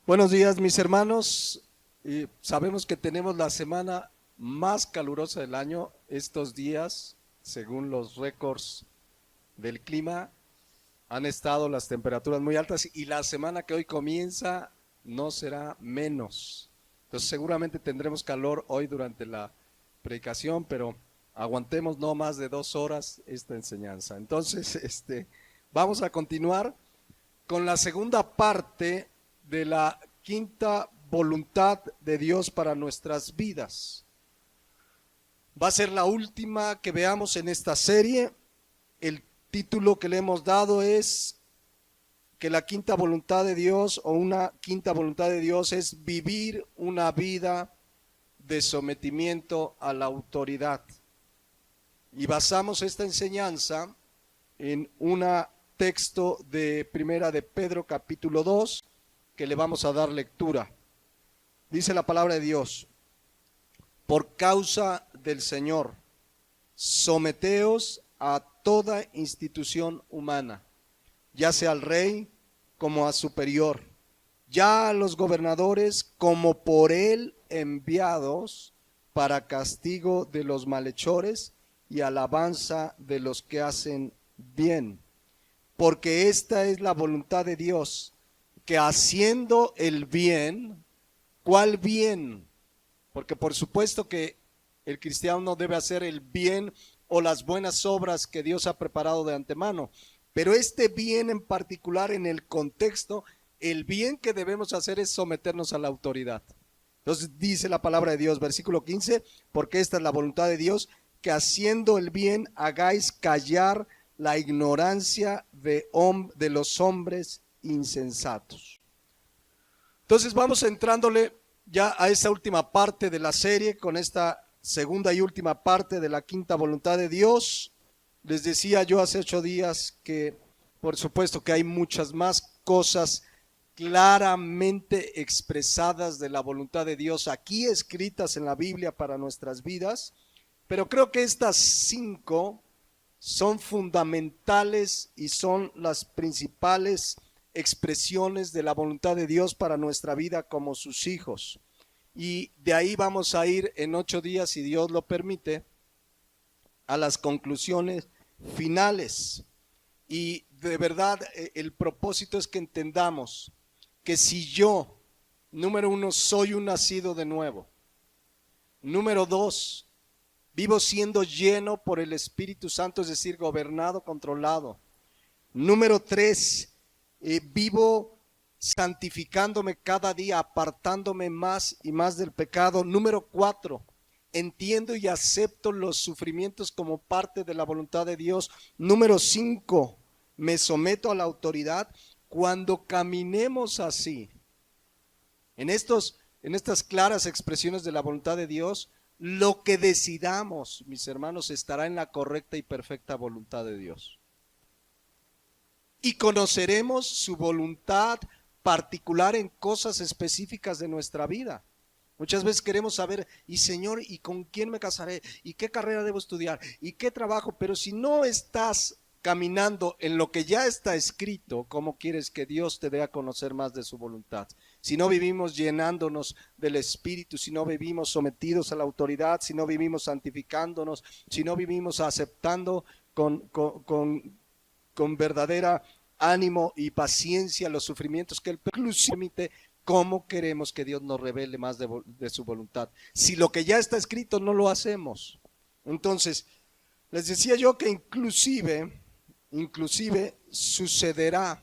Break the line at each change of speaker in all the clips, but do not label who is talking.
Buenos días, mis hermanos. Sabemos que tenemos la semana más calurosa del año estos días, según los récords del clima. Han estado las temperaturas muy altas y la semana que hoy comienza no será menos. Entonces seguramente tendremos calor hoy durante la predicación, pero aguantemos no más de 2 horas esta enseñanza. Entonces, vamos a continuar con la segunda parte de la quinta voluntad de Dios para nuestras vidas. Va a ser la última que veamos en esta serie. El título que le hemos dado es que la quinta voluntad de Dios, o una quinta voluntad de Dios, es vivir una vida de sometimiento a la autoridad. Y basamos esta enseñanza en un texto de Primera de Pedro capítulo 2, que le vamos a dar lectura. Dice la palabra de Dios: por causa del Señor, someteos a toda institución humana, ya sea al rey como a superior, ya a los gobernadores como por él enviados, para castigo de los malhechores y alabanza de los que hacen bien. Porque esta es la voluntad de Dios, que haciendo el bien. ¿Cuál bien? Porque por supuesto que el cristiano debe hacer el bien o las buenas obras que Dios ha preparado de antemano, pero este bien en particular, en el contexto, el bien que debemos hacer es someternos a la autoridad. Entonces dice la palabra de Dios, versículo 15, porque esta es la voluntad de Dios, que haciendo el bien hagáis callar la ignorancia de los hombres insensatos. Entonces vamos entrándole ya a esa última parte de la serie, con esta segunda y última parte de la quinta voluntad de Dios. Les decía yo hace 8 días que por supuesto que hay muchas más cosas claramente expresadas de la voluntad de Dios aquí escritas en la Biblia para nuestras vidas, pero creo que estas 5 son fundamentales y son las principales expresiones de la voluntad de Dios para nuestra vida como sus hijos. Y de ahí vamos a ir en 8 días, si Dios lo permite, a las conclusiones finales. Y de verdad, el propósito es que entendamos que si yo, número 1, soy un nacido de nuevo, número 2, vivo siendo lleno por el Espíritu Santo, es decir, gobernado, controlado, número 3, vivo santificándome cada día, apartándome más y más del pecado. Número 4, entiendo y acepto los sufrimientos como parte de la voluntad de Dios. Número 5, me someto a la autoridad. Cuando caminemos así, en estas claras expresiones de la voluntad de Dios, lo que decidamos, mis hermanos, estará en la correcta y perfecta voluntad de Dios. Y conoceremos su voluntad particular en cosas específicas de nuestra vida. Muchas veces queremos saber, y Señor, ¿y con quién me casaré? ¿Y qué carrera debo estudiar? ¿Y qué trabajo? Pero si no estás caminando en lo que ya está escrito, ¿cómo quieres que Dios te dé a conocer más de su voluntad? Si no vivimos llenándonos del Espíritu, si no vivimos sometidos a la autoridad, si no vivimos santificándonos, si no vivimos aceptando con verdadera ánimo y paciencia los sufrimientos que Él permite, ¿cómo queremos que Dios nos revele más de su voluntad? Si lo que ya está escrito no lo hacemos. Entonces, les decía yo que inclusive sucederá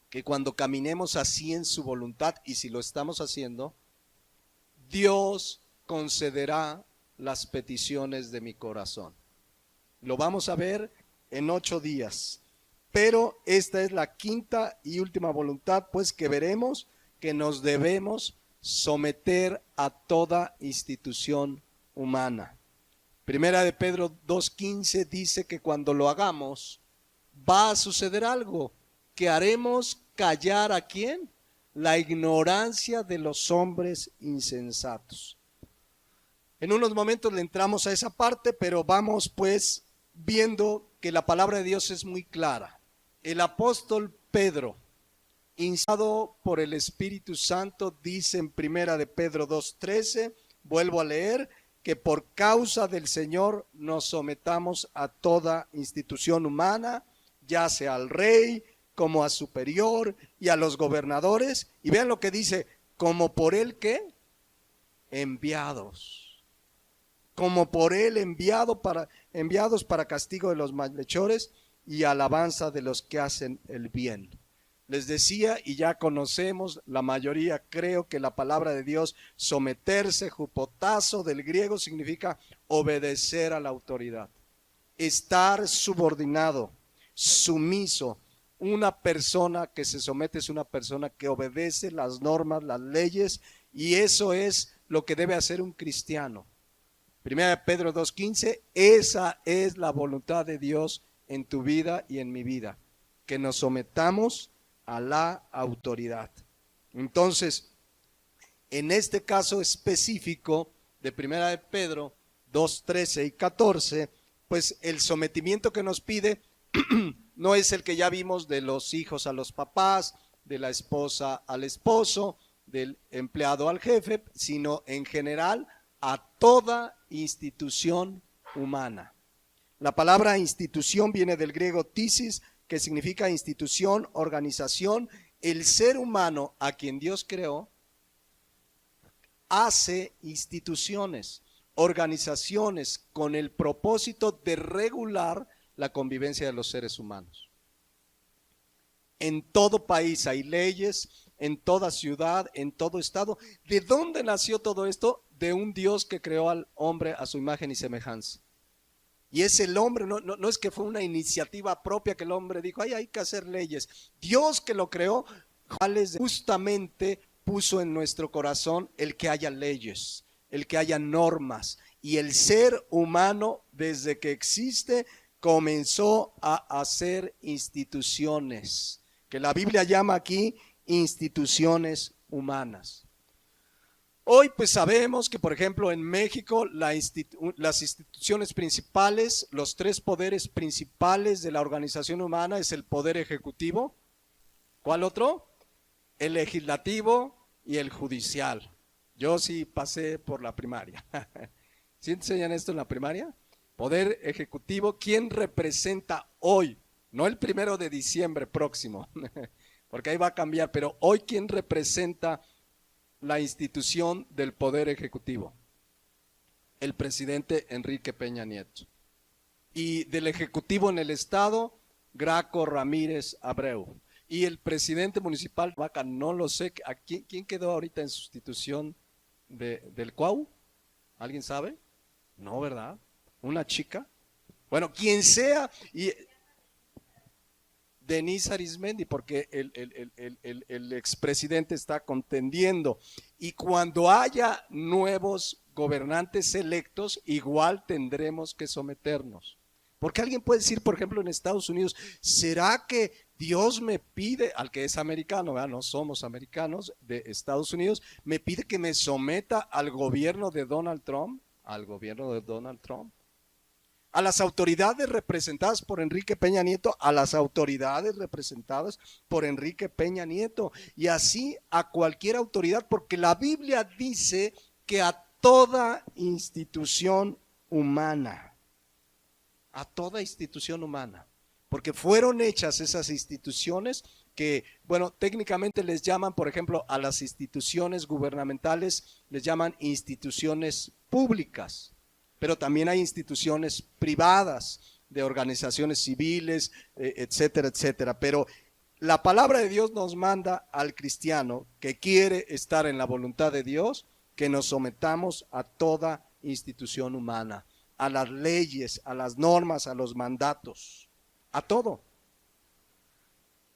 que cuando caminemos así en su voluntad, y si lo estamos haciendo, Dios concederá las peticiones de mi corazón. Lo vamos a ver en 8 días. Pero esta es la quinta y última voluntad, pues, que veremos que nos debemos someter a toda institución humana. Primera de Pedro 2:15 dice que cuando lo hagamos va a suceder algo, que haremos callar ¿a quién? La ignorancia de los hombres insensatos. En unos momentos le entramos a esa parte, pero vamos pues viendo que la palabra de Dios es muy clara. El apóstol Pedro, inspirado por el Espíritu Santo, dice en Primera de Pedro 2:13, vuelvo a leer, que por causa del Señor nos sometamos a toda institución humana, ya sea al rey como a superior y a los gobernadores. Y vean lo que dice, como por él ¿qué? Enviados. Como por él enviados para castigo de los malhechores y alabanza de los que hacen el bien. Les decía, y ya conocemos, la mayoría creo que la palabra de Dios, someterse, hupotazo del griego, significa obedecer a la autoridad. Estar subordinado, sumiso. Una persona que se somete es una persona que obedece las normas, las leyes, y eso es lo que debe hacer un cristiano. Primera de Pedro 2:15, esa es la voluntad de Dios en tu vida y en mi vida, que nos sometamos a la autoridad. Entonces, en este caso específico de Primera de Pedro 2:13 y 14, pues el sometimiento que nos pide no es el que ya vimos de los hijos a los papás, de la esposa al esposo, del empleado al jefe, sino en general a toda institución humana. La palabra institución viene del griego tisis, que significa institución, organización. El ser humano a quien Dios creó hace instituciones, organizaciones con el propósito de regular la convivencia de los seres humanos. En todo país hay leyes, en toda ciudad, en todo estado. ¿De dónde nació todo esto? De un Dios que creó al hombre a su imagen y semejanza. Y es el hombre, no es que fue una iniciativa propia que el hombre dijo, ay, hay que hacer leyes. Dios que lo creó, justamente puso en nuestro corazón el que haya leyes, el que haya normas. Y el ser humano, desde que existe, comenzó a hacer instituciones, que la Biblia llama aquí instituciones humanas. Hoy pues sabemos que, por ejemplo, en México las instituciones principales, los tres poderes principales de la organización humana es el poder ejecutivo. ¿Cuál otro? El legislativo y el judicial. Yo sí pasé por la primaria. ¿Sí enseñan esto en la primaria? Poder ejecutivo, ¿quién representa hoy? No el 1 de diciembre próximo, porque ahí va a cambiar, pero hoy ¿quién representa la institución del poder ejecutivo? El presidente Enrique Peña Nieto. Y del ejecutivo en el estado, Graco Ramírez Abreu. Y el presidente municipal, Vaca, no lo sé, ¿quién quedó ahorita en sustitución del Cuau? ¿Alguien sabe? No, ¿verdad? ¿Una chica? Bueno, quien sea, y Denise Arismendi, porque el expresidente está contendiendo. Y cuando haya nuevos gobernantes electos, igual tendremos que someternos. Porque alguien puede decir, por ejemplo, en Estados Unidos, ¿será que Dios me pide, al que es americano, ¿verdad? No somos americanos, de Estados Unidos, me pide que me someta al gobierno de Donald Trump? Al gobierno de Donald Trump. A las autoridades representadas por Enrique Peña Nieto, a las autoridades representadas por Enrique Peña Nieto, y así a cualquier autoridad, porque la Biblia dice que a toda institución humana, a toda institución humana, porque fueron hechas esas instituciones que, bueno, técnicamente les llaman, por ejemplo, a las instituciones gubernamentales, les llaman instituciones públicas. Pero también hay instituciones privadas de organizaciones civiles, etcétera, etcétera. Pero la palabra de Dios nos manda al cristiano que quiere estar en la voluntad de Dios, que nos sometamos a toda institución humana, a las leyes, a las normas, a los mandatos, a todo.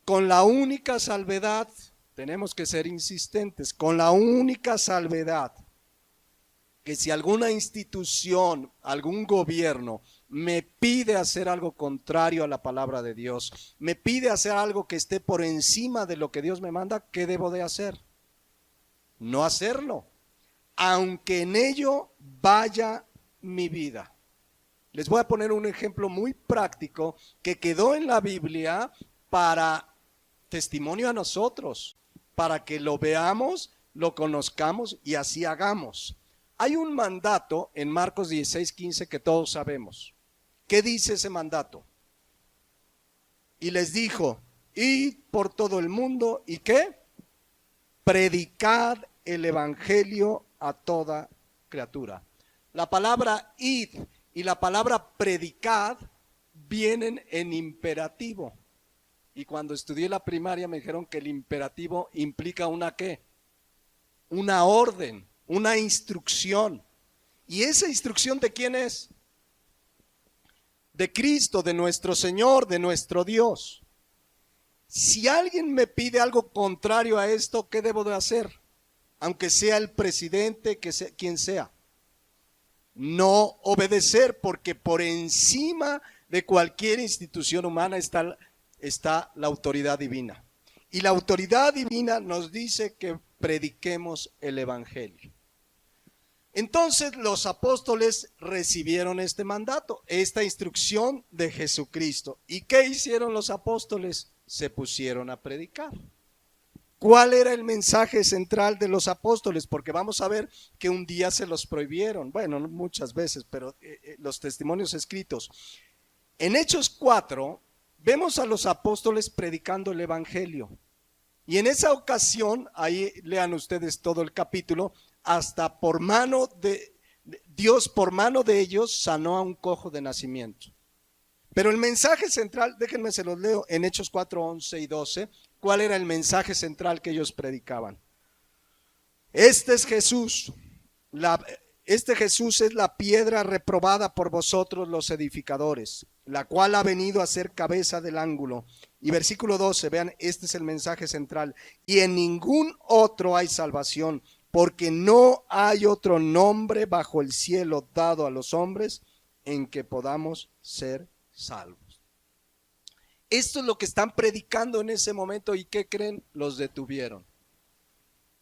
Con la única salvedad, tenemos que ser insistentes, con la única salvedad que si alguna institución, algún gobierno me pide hacer algo contrario a la palabra de Dios, me pide hacer algo que esté por encima de lo que Dios me manda, ¿qué debo de hacer? No hacerlo, aunque en ello vaya mi vida. Les voy a poner un ejemplo muy práctico que quedó en la Biblia para testimonio a nosotros, para que lo veamos, lo conozcamos y así hagamos. Hay un mandato en Marcos 16:15 que todos sabemos. ¿Qué dice ese mandato? Y les dijo, id por todo el mundo, ¿y qué? Predicad el evangelio a toda criatura. La palabra id y la palabra predicad vienen en imperativo. Y cuando estudié la primaria me dijeron que el imperativo implica una ¿qué? Una orden, una instrucción. ¿Y esa instrucción de quién es? De Cristo, de nuestro Señor, de nuestro Dios. Si alguien me pide algo contrario a esto, ¿qué debo de hacer? Aunque sea el presidente, que sea, quien sea. No obedecer, porque por encima de cualquier institución humana está la autoridad divina. Y la autoridad divina nos dice que prediquemos el evangelio. Entonces los apóstoles recibieron este mandato, esta instrucción de Jesucristo. ¿Y qué hicieron los apóstoles? Se pusieron a predicar. ¿Cuál era el mensaje central de los apóstoles? Porque vamos a ver que un día se los prohibieron. Bueno, no muchas veces, pero los testimonios escritos. En Hechos 4 vemos a los apóstoles predicando el evangelio. Y en esa ocasión, ahí lean ustedes todo el capítulo, hasta por mano de Dios, por mano de ellos, sanó a un cojo de nacimiento. Pero el mensaje central, déjenme se los leo en Hechos 4, 11 y 12, ¿cuál era el mensaje central que ellos predicaban? Este es Jesús, este Jesús es la piedra reprobada por vosotros los edificadores, la cual ha venido a ser cabeza del ángulo. Y versículo 12, vean, este es el mensaje central. Y en ningún otro hay salvación, porque no hay otro nombre bajo el cielo dado a los hombres en que podamos ser salvos. Esto es lo que están predicando en ese momento. ¿Y qué creen? Los detuvieron.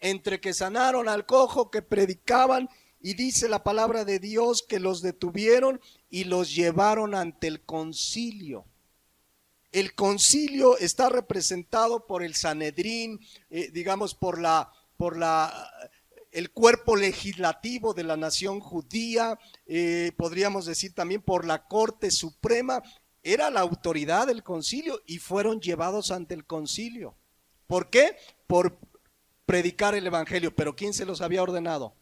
Entre que sanaron al cojo, que predicaban, y dice la palabra de Dios que los detuvieron y los llevaron ante el concilio. El concilio está representado por el Sanedrín, digamos por el cuerpo legislativo de la nación judía, podríamos decir también por la Corte Suprema. Era la autoridad del concilio y fueron llevados ante el concilio. ¿Por qué? Por predicar el evangelio. ¿Pero quién se los había ordenado?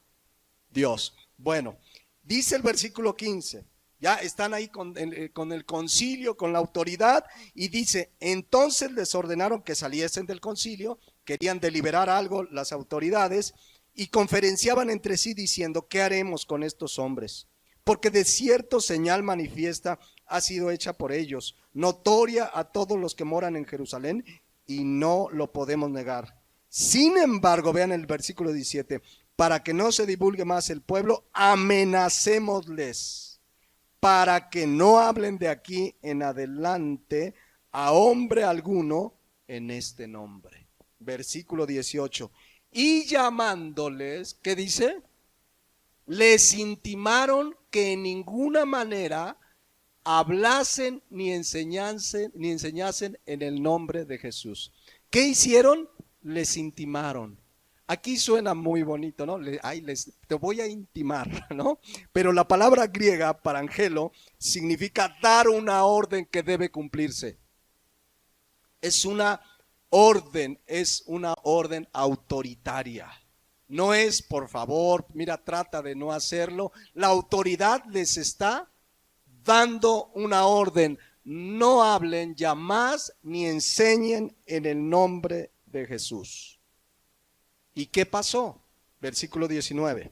Dios. Bueno, dice el versículo 15, ya están ahí con el concilio, con la autoridad, y dice, entonces les ordenaron que saliesen del concilio, querían deliberar algo las autoridades, y conferenciaban entre sí diciendo, ¿qué haremos con estos hombres? Porque de cierto señal manifiesta ha sido hecha por ellos, notoria a todos los que moran en Jerusalén, y no lo podemos negar. Sin embargo, vean el versículo 17, para que no se divulgue más el pueblo, amenacémosles, para que no hablen de aquí en adelante a hombre alguno en este nombre. Versículo 18, y llamándoles, ¿qué dice? Les intimaron que en ninguna manera hablasen ni enseñasen en el nombre de Jesús. ¿Qué hicieron? Les intimaron. Aquí suena muy bonito, ¿no? Te voy a intimar, ¿no? Pero la palabra griega para angelo significa dar una orden que debe cumplirse. Es una orden autoritaria. No es, por favor, mira, trata de no hacerlo. La autoridad les está dando una orden. No hablen ya más ni enseñen en el nombre de Jesús. ¿Y qué pasó? Versículo 19.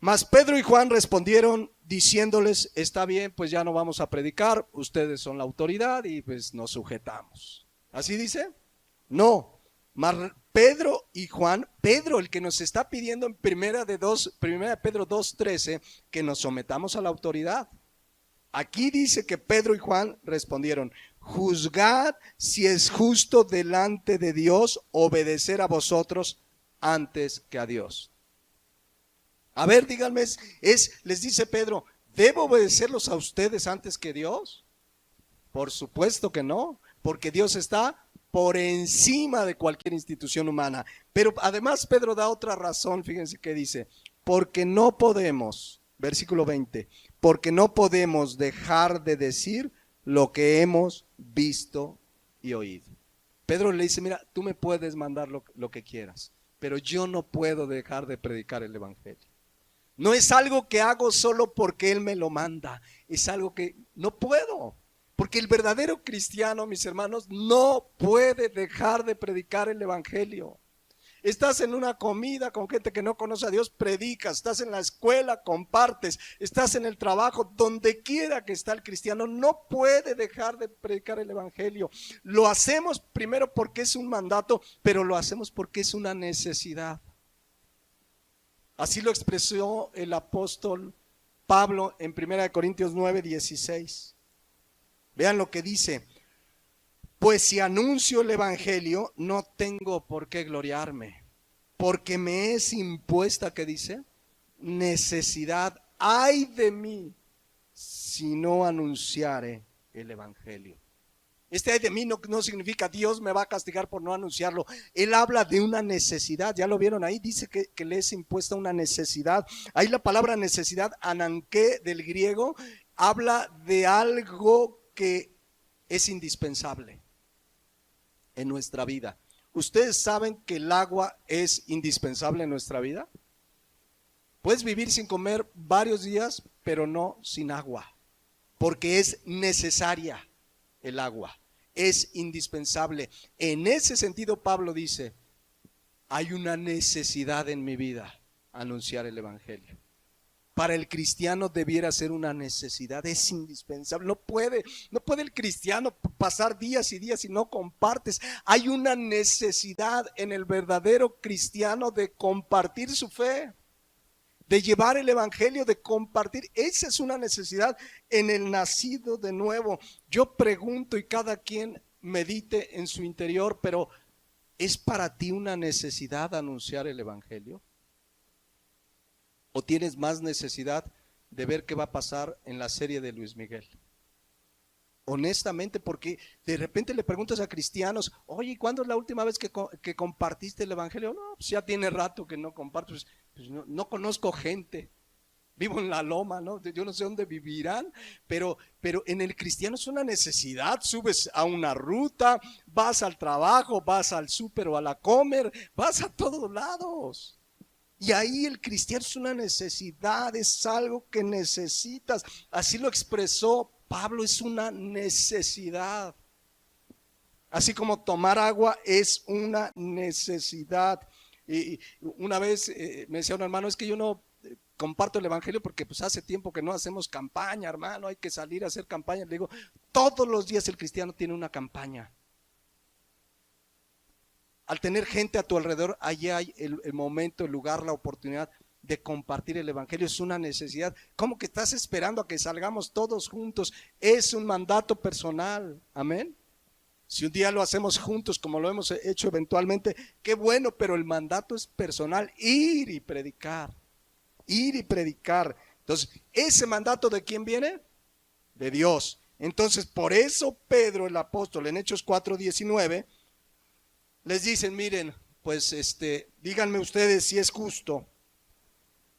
Mas Pedro y Juan respondieron diciéndoles, está bien, pues ya no vamos a predicar, ustedes son la autoridad y pues nos sujetamos. ¿Así dice? No, Pedro y Juan, Pedro el que nos está pidiendo en primera de Pedro 2:13 que nos sometamos a la autoridad. Aquí dice que Pedro y Juan respondieron: juzgad si es justo delante de Dios obedecer a vosotros antes que a Dios. A ver, díganme, les dice Pedro, ¿debo obedecerlos a ustedes antes que Dios? Por supuesto que no, porque Dios está por encima de cualquier institución humana. Pero además Pedro da otra razón, fíjense que dice, porque no podemos, versículo 20, porque no podemos dejar de decir lo que hemos visto y oído. Pedro le dice, mira, tú me puedes mandar lo que quieras, pero yo no puedo dejar de predicar el evangelio. No es algo que hago solo porque Él me lo manda, es algo que no puedo. Porque el verdadero cristiano, mis hermanos, no puede dejar de predicar el evangelio. Estás en una comida con gente que no conoce a Dios, predicas. Estás en la escuela, compartes. Estás en el trabajo, donde quiera que está el cristiano, no puede dejar de predicar el evangelio. Lo hacemos primero porque es un mandato, pero lo hacemos porque es una necesidad. Así lo expresó el apóstol Pablo en 1 Corintios 9:16. Vean lo que dice: pues si anuncio el evangelio, no tengo por qué gloriarme, porque me es impuesta, ¿qué dice? Necesidad. Ay de mí si no anunciare el evangelio. Este ay de mí no significa Dios me va a castigar por no anunciarlo. Él habla de una necesidad. Ya lo vieron ahí, dice que le es impuesta una necesidad. Ahí la palabra necesidad, ananqué del griego, habla de algo que es indispensable en nuestra vida. ¿Ustedes saben que el agua es indispensable en nuestra vida? Puedes vivir sin comer varios días, pero no sin agua, porque es necesaria. El agua es indispensable. En ese sentido, Pablo dice, hay una necesidad en mi vida, anunciar el evangelio. Para el cristiano debiera ser una necesidad, es indispensable. No puede el cristiano pasar días y días y no compartes. Hay una necesidad en el verdadero cristiano de compartir su fe, de llevar el evangelio, de compartir. Esa es una necesidad en el nacido de nuevo. Yo pregunto y cada quien medite en su interior, pero ¿es para ti una necesidad anunciar el evangelio? ¿O tienes más necesidad de ver qué va a pasar en la serie de Luis Miguel? Honestamente, porque de repente le preguntas a cristianos, oye, ¿cuándo es la última vez que compartiste el evangelio? No, pues ya tiene rato que no comparto. Pues no conozco gente, vivo en la loma, ¿no? Yo no sé dónde vivirán, pero en el cristiano es una necesidad. Subes a una ruta, vas al trabajo, vas al súper o a la comer, vas a todos lados. Y ahí el cristiano es una necesidad, es algo que necesitas. Así lo expresó Pablo, es una necesidad. Así como tomar agua es una necesidad. Y una vez me decía un hermano, es que yo no comparto el evangelio porque pues hace tiempo que no hacemos campaña, hermano, hay que salir a hacer campaña. Le digo, todos los días el cristiano tiene una campaña. Al tener gente a tu alrededor, allí hay el momento, el lugar, la oportunidad de compartir el evangelio. Es una necesidad. ¿Cómo que estás esperando a que salgamos todos juntos? Es un mandato personal. Amén. Si un día lo hacemos juntos como lo hemos hecho eventualmente, qué bueno, pero el mandato es personal. Ir y predicar. Ir y predicar. Entonces, ¿ese mandato de quién viene? De Dios. Entonces, por eso Pedro, el apóstol, en Hechos 4:19, les dicen, miren, pues díganme ustedes si es justo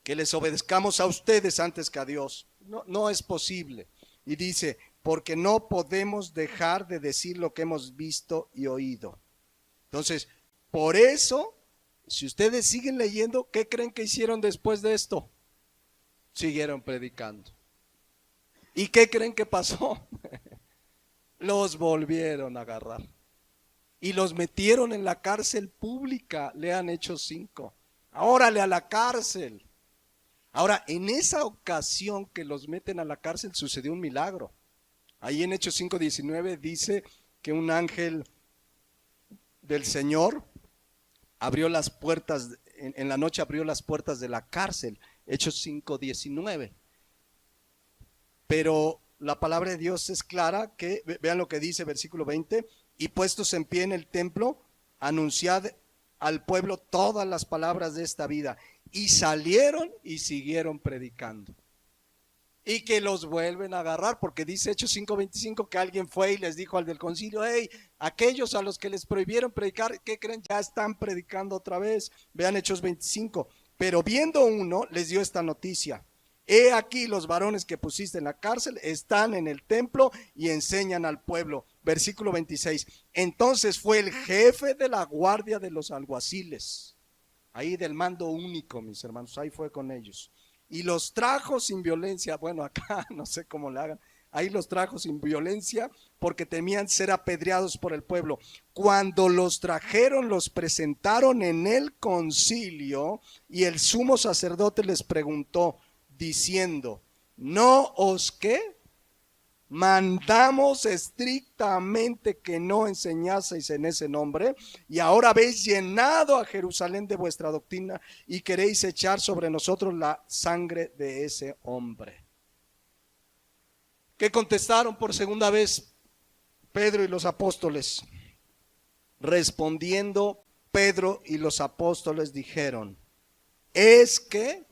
que les obedezcamos a ustedes antes que a Dios. No es posible. Y dice, porque no podemos dejar de decir lo que hemos visto y oído. Entonces, por eso, si ustedes siguen leyendo, ¿qué creen que hicieron después de esto? Siguieron predicando. ¿Y qué creen que pasó? Los volvieron a agarrar. Y los metieron en la cárcel pública. Lean Hechos 5. Órale, a la cárcel. Ahora, en esa ocasión que los meten a la cárcel sucedió un milagro. Ahí en Hechos 5:19 dice que un ángel del Señor abrió las puertas, en la noche abrió las puertas de la cárcel, Hechos 5:19. Pero la palabra de Dios es clara, que vean lo que dice versículo 20, y puestos en pie en el templo, anunciad al pueblo todas las palabras de esta vida. Y salieron y siguieron predicando. Y que los vuelven a agarrar, porque dice Hechos 5:25 que alguien fue y les dijo al del concilio: hey, aquellos a los que les prohibieron predicar, ¿qué creen? Ya están predicando otra vez. Vean Hechos 25. Pero viendo uno, les dio esta noticia: he aquí los varones que pusiste en la cárcel están en el templo y enseñan al pueblo. Versículo 26. Entonces fue el jefe de la guardia de los alguaciles, ahí del mando único, mis hermanos, ahí fue con ellos, y los trajo sin violencia. Bueno, acá no sé cómo le hagan. Ahí los trajo sin violencia porque temían ser apedreados por el pueblo. Cuando los trajeron, los presentaron en el concilio, y el sumo sacerdote les preguntó diciendo: ¿no os qué? Mandamos estrictamente que no enseñaseis en ese nombre, y ahora habéis llenado a Jerusalén de vuestra doctrina y queréis echar sobre nosotros la sangre de ese hombre. ¿Qué contestaron por segunda vez Pedro y los apóstoles? Respondiendo, Pedro y los apóstoles dijeron: es que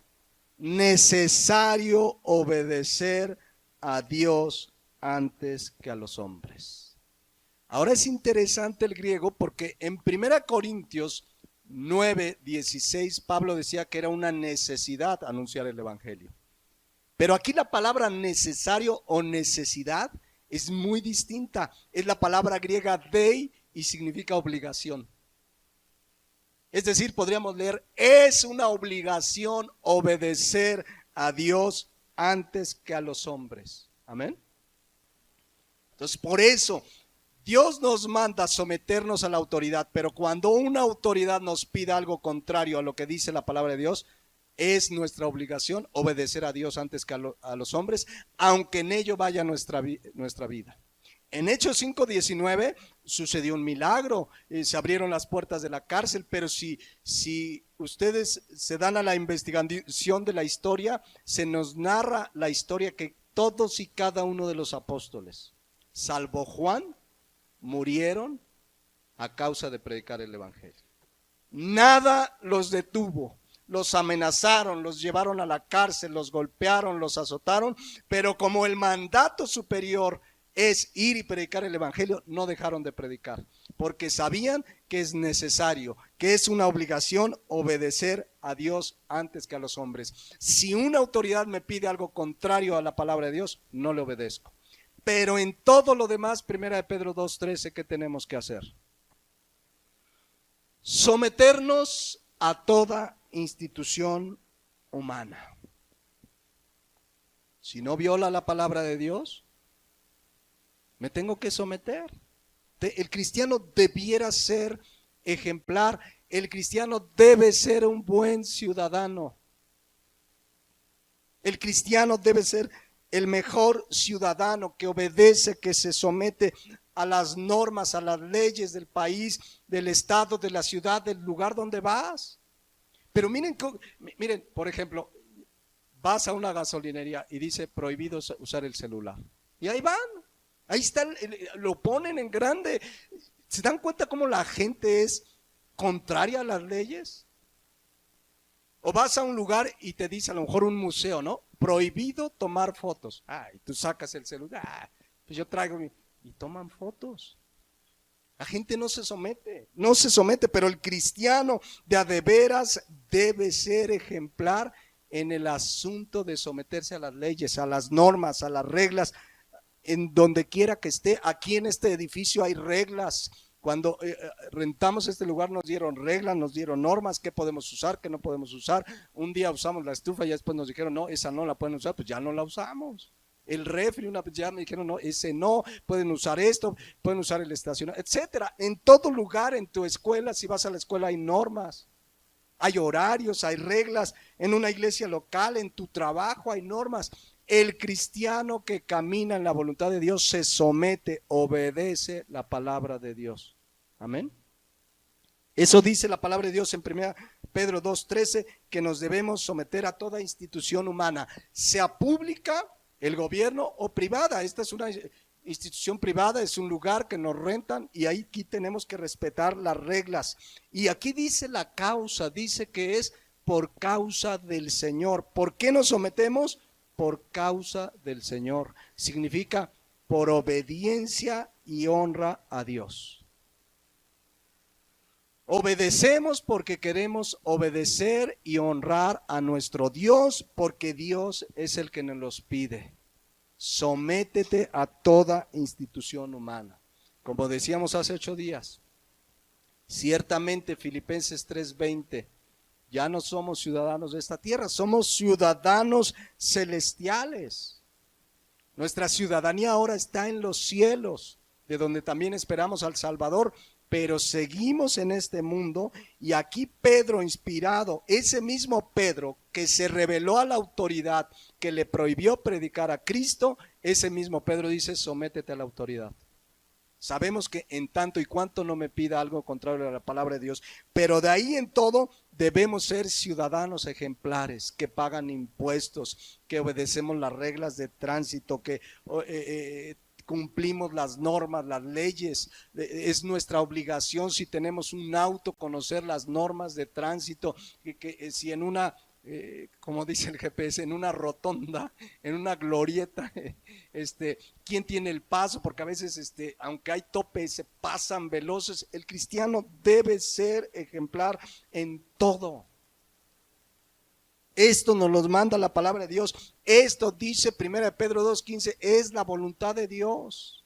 necesario obedecer a Dios antes que a los hombres. Ahora es interesante el griego, porque en 1 Corintios 9:16 Pablo decía que era una necesidad anunciar el evangelio. Pero aquí la palabra necesario o necesidad es muy distinta. Es la palabra griega dei y significa obligación. Es decir, podríamos leer: es una obligación obedecer a Dios antes que a los hombres. Amén. Entonces, por eso Dios nos manda someternos a la autoridad, pero cuando una autoridad nos pida algo contrario a lo que dice la palabra de Dios, es nuestra obligación obedecer a Dios antes que a los hombres, aunque en ello vaya nuestra vida. En Hechos 5:19 sucedió un milagro, se abrieron las puertas de la cárcel, pero si ustedes se dan a la investigación de la historia, se nos narra la historia que todos y cada uno de los apóstoles, salvo Juan, murieron a causa de predicar el evangelio. Nada los detuvo. Los amenazaron, los llevaron a la cárcel, los golpearon, los azotaron, pero como el mandato superior es ir y predicar el evangelio, no dejaron de predicar, porque sabían que es necesario, que es una obligación obedecer a Dios antes que a los hombres. Si una autoridad me pide algo contrario a la palabra de Dios, no le obedezco. Pero en todo lo demás, 1 Pedro 2:13, ¿qué tenemos que hacer? Someternos a toda institución humana. Si no viola la palabra de Dios, me tengo que someter. El cristiano debiera ser ejemplar. El cristiano debe ser un buen ciudadano. El cristiano debe ser el mejor ciudadano, que obedece, que se somete a las normas, a las leyes del país, del estado, de la ciudad, del lugar donde vas. Pero miren, por ejemplo, vas a una gasolinería y dice: prohibido usar el celular. Y ahí van. Ahí está, lo ponen en grande. ¿Se dan cuenta cómo la gente es contraria a las leyes? O vas a un lugar y te dice, a lo mejor un museo, ¿no? Prohibido tomar fotos. Y tú sacas el celular. Pues yo traigo y toman fotos. La gente no se somete, pero el cristiano de a de veras debe ser ejemplar en el asunto de someterse a las leyes, a las normas, a las reglas. En donde quiera que esté, aquí en este edificio hay reglas. Cuando rentamos este lugar nos dieron reglas, nos dieron normas, qué podemos usar, qué no podemos usar. Un día usamos la estufa y después nos dijeron: no, esa no la pueden usar, pues ya no la usamos. El refri, ya me dijeron: no, ese no, pueden usar esto, pueden usar el estacionamiento, etcétera. En todo lugar, en tu escuela, si vas a la escuela hay normas, hay horarios, hay reglas. En una iglesia local, en tu trabajo hay normas. El cristiano que camina en la voluntad de Dios se somete, obedece la palabra de Dios. Amén. Eso dice la palabra de Dios en 1 Pedro 2:13, que nos debemos someter a toda institución humana, sea pública, el gobierno, o privada. Esta es una institución privada, es un lugar que nos rentan y aquí tenemos que respetar las reglas. Y aquí dice la causa, dice que es por causa del Señor. ¿Por qué nos sometemos? Por causa del Señor. Significa por obediencia y honra a Dios. Obedecemos porque queremos obedecer y honrar a nuestro Dios, porque Dios es el que nos los pide. Sométete a toda institución humana. Como decíamos hace 8 días, ciertamente Filipenses 3:20, ya no somos ciudadanos de esta tierra, somos ciudadanos celestiales. Nuestra ciudadanía ahora está en los cielos, de donde también esperamos al Salvador, pero seguimos en este mundo. Y aquí Pedro, inspirado, ese mismo Pedro que se rebeló a la autoridad, que le prohibió predicar a Cristo, ese mismo Pedro dice: sométete a la autoridad. Sabemos que en tanto y cuanto no me pida algo contrario a la palabra de Dios, pero de ahí en todo debemos ser ciudadanos ejemplares, que pagan impuestos, que obedecemos las reglas de tránsito, que cumplimos las normas, las leyes. Es nuestra obligación, si tenemos un auto, conocer las normas de tránsito, que si en una, como dice el GPS, en una rotonda, en una glorieta, quién tiene el paso, porque a veces aunque hay tope se pasan veloces. El cristiano debe ser ejemplar en todo. Esto nos lo manda la palabra de Dios. Esto dice 1 Pedro 2:15, es la voluntad de Dios.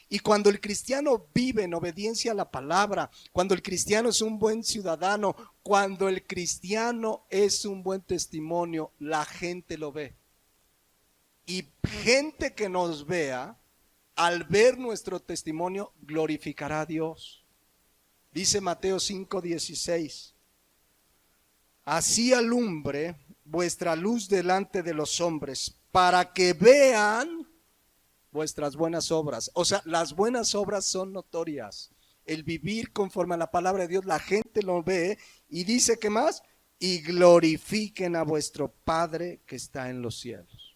Y cuando el cristiano vive en obediencia a la palabra, cuando el cristiano es un buen ciudadano, cuando el cristiano es un buen testimonio, la gente lo ve. Y gente que nos vea, al ver nuestro testimonio, glorificará a Dios. Dice Mateo 5:16, así alumbre vuestra luz delante de los hombres, para que vean vuestras buenas obras. O sea, las buenas obras son notorias. El vivir conforme a la palabra de Dios, la gente lo ve y dice, ¿qué más? Y glorifiquen a vuestro Padre que está en los cielos.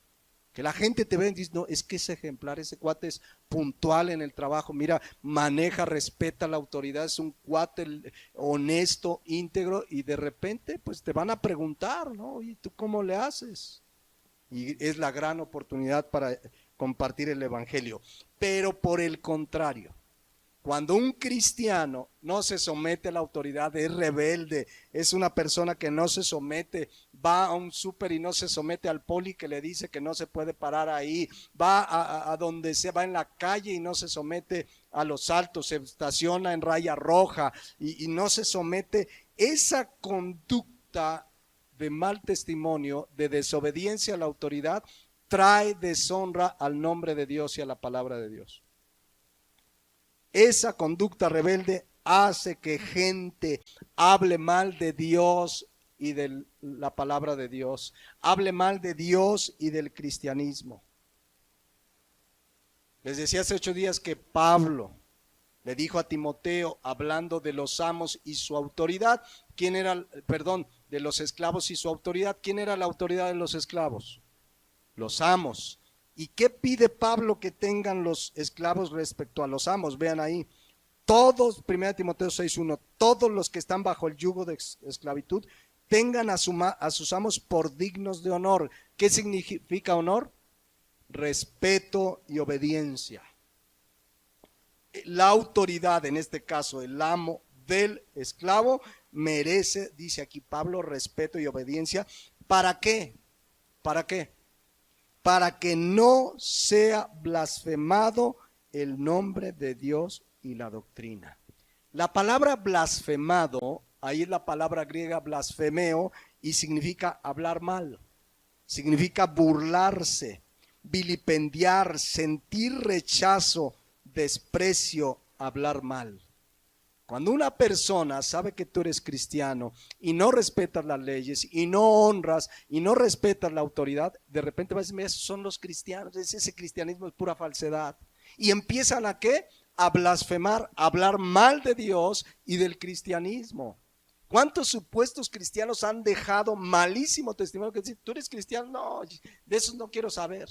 Que la gente te ve y dice: no, es que es ejemplar, ese cuate es puntual en el trabajo, mira, maneja, respeta la autoridad, es un cuate honesto, íntegro. Y de repente pues te van a preguntar, ¿no? ¿Y tú cómo le haces? Y es la gran oportunidad para compartir el evangelio. Pero por el contrario, cuando un cristiano no se somete a la autoridad, es rebelde, es una persona que no se somete, va a un súper y no se somete al poli que le dice que no se puede parar ahí, va a donde se va en la calle y no se somete a los altos, se estaciona en raya roja y no se somete, esa conducta de mal testimonio, de desobediencia a la autoridad, trae deshonra al nombre de Dios y a la palabra de Dios. Esa conducta rebelde hace que gente hable mal de Dios y de la palabra de Dios, hable mal de Dios y del cristianismo. Les decía hace 8 días que Pablo le dijo a Timoteo, hablando de los amos y su autoridad, de los esclavos y su autoridad. ¿Quién era la autoridad de los esclavos? Los amos. ¿Y qué pide Pablo que tengan los esclavos respecto a los amos? Vean ahí, todos, 1 Timoteo 6:1, todos los que están bajo el yugo de esclavitud, tengan a sus amos por dignos de honor. ¿Qué significa honor? Respeto y obediencia. La autoridad, en este caso el amo del esclavo, merece, dice aquí Pablo, respeto y obediencia. ¿Para qué? ¿Para qué? Para que no sea blasfemado el nombre de Dios y la doctrina. La palabra blasfemado, ahí es la palabra griega blasfemeo, y significa hablar mal, significa burlarse, vilipendiar, sentir rechazo, desprecio, hablar mal. Cuando una persona sabe que tú eres cristiano y no respetas las leyes y no honras y no respetas la autoridad, de repente va a decir: esos son los cristianos, ese cristianismo es pura falsedad. Y empiezan ¿a qué? a blasfemar, a hablar mal de Dios y del cristianismo. ¿Cuántos supuestos cristianos han dejado malísimo testimonio? Que dicen, ¿tú eres cristiano? No, de eso no quiero saber.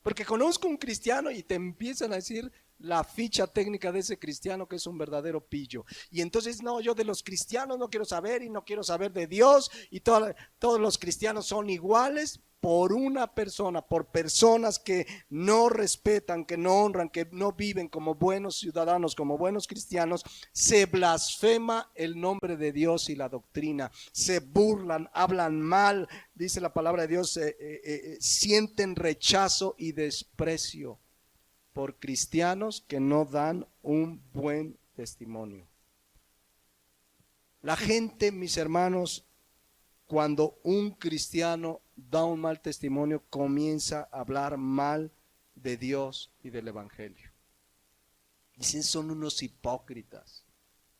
Porque conozco un cristiano y te empiezan a decir la ficha técnica de ese cristiano que es un verdadero pillo. Y entonces, no, yo de los cristianos no quiero saber y no quiero saber de Dios y todos los cristianos son iguales por una persona, por personas que no respetan, que no honran, que no viven como buenos ciudadanos, como buenos cristianos. Se blasfema el nombre de Dios y la doctrina, se burlan, hablan mal, dice la palabra de Dios, sienten rechazo y desprecio por cristianos que no dan un buen testimonio. La gente, mis hermanos, cuando un cristiano da un mal testimonio, comienza a hablar mal de Dios y del evangelio. Dicen, son unos hipócritas.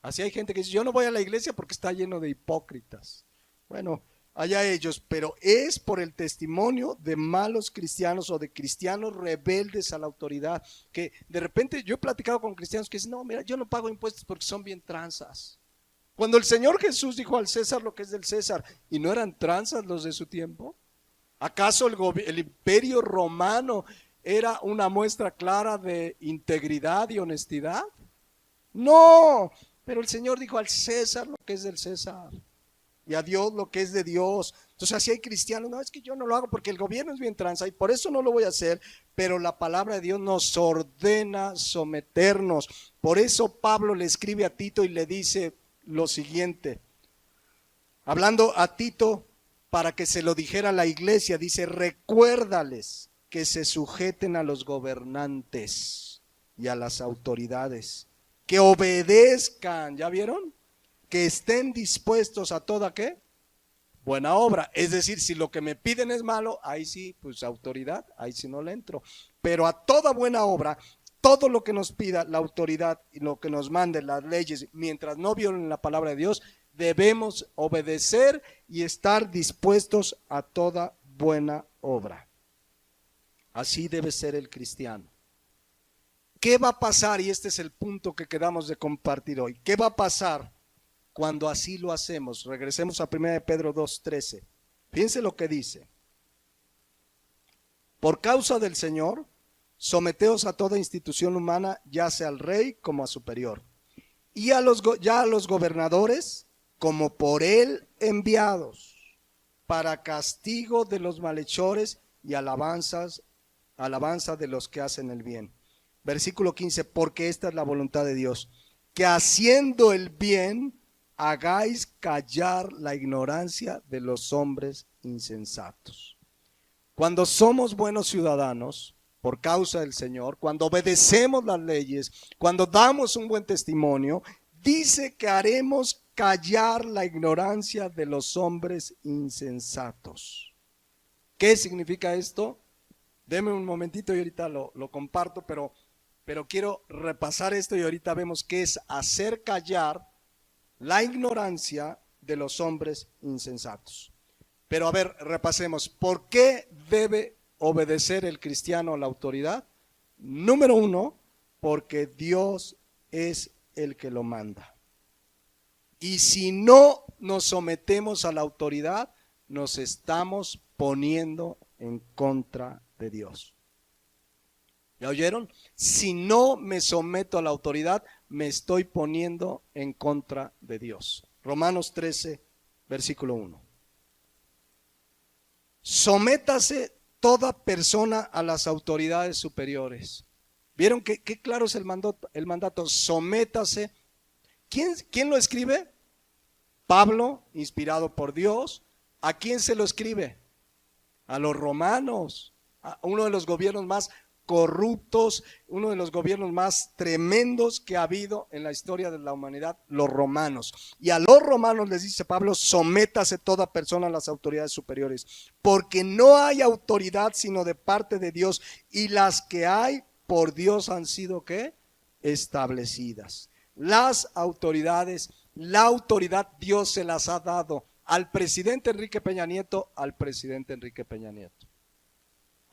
Así hay gente que dice, yo no voy a la iglesia porque está lleno de hipócritas. Bueno, allá ellos, pero es por el testimonio de malos cristianos o de cristianos rebeldes a la autoridad, que de repente yo he platicado con cristianos que dicen, no, mira, yo no pago impuestos porque son bien tranzas. Cuando el Señor Jesús dijo al César lo que es del César, ¿y no eran tranzas los de su tiempo? ¿Acaso el imperio romano era una muestra clara de integridad y honestidad? No, pero el Señor dijo al César lo que es del César y a Dios lo que es de Dios. Entonces así hay cristianos, no, es que yo no lo hago porque el gobierno es bien tranza y por eso no lo voy a hacer, pero la palabra de Dios nos ordena someternos. Por eso Pablo le escribe a Tito y le dice lo siguiente, hablando a Tito para que se lo dijera a la iglesia, dice, recuérdales que se sujeten a los gobernantes y a las autoridades, que obedezcan, ¿ya vieron? Que estén dispuestos a toda, ¿qué? Buena obra. Es decir, si lo que me piden es malo, ahí sí, pues autoridad, ahí sí no le entro. Pero a toda buena obra, todo lo que nos pida la autoridad y lo que nos mande las leyes, mientras no violen la palabra de Dios, debemos obedecer y estar dispuestos a toda buena obra. Así debe ser el cristiano. ¿Qué va a pasar? Y este es el punto que quedamos de compartir hoy. ¿Qué va a pasar cuando así lo hacemos? Regresemos a 1 Pedro 2:13. Fíjense lo que dice. Por causa del Señor, someteos a toda institución humana, ya sea al rey como a superior, y a los gobernadores como por él enviados, para castigo de los malhechores y alabanza de los que hacen el bien. Versículo 15, porque esta es la voluntad de Dios, que haciendo el bien hagáis callar la ignorancia de los hombres insensatos. Cuando somos buenos ciudadanos, por causa del Señor, cuando obedecemos las leyes, cuando damos un buen testimonio, dice que haremos callar la ignorancia de los hombres insensatos. ¿Qué significa esto? Deme un momentito y ahorita lo comparto, pero quiero repasar esto y ahorita vemos qué es hacer callar la ignorancia de los hombres insensatos. Pero a ver, repasemos. ¿Por qué debe obedecer el cristiano a la autoridad? Número 1, porque Dios es el que lo manda. Y si no nos sometemos a la autoridad, nos estamos poniendo en contra de Dios. ¿Ya oyeron? Si no me someto a la autoridad, me estoy poniendo en contra de Dios. Romanos 13, versículo 1. Sométase toda persona a las autoridades superiores. ¿Vieron qué claro es el mandato? Sométase. ¿Quién lo escribe? Pablo, inspirado por Dios. ¿A quién se lo escribe? A los romanos, a uno de los gobiernos más corruptos, uno de los gobiernos más tremendos que ha habido en la historia de la humanidad, los romanos. Y a los romanos les dice Pablo, sométase toda persona a las autoridades superiores, porque no hay autoridad sino de parte de Dios, y las que hay por Dios han sido, ¿qué? Establecidas. Las autoridades, la autoridad Dios se las ha dado al presidente Enrique Peña Nieto, al presidente Enrique Peña Nieto.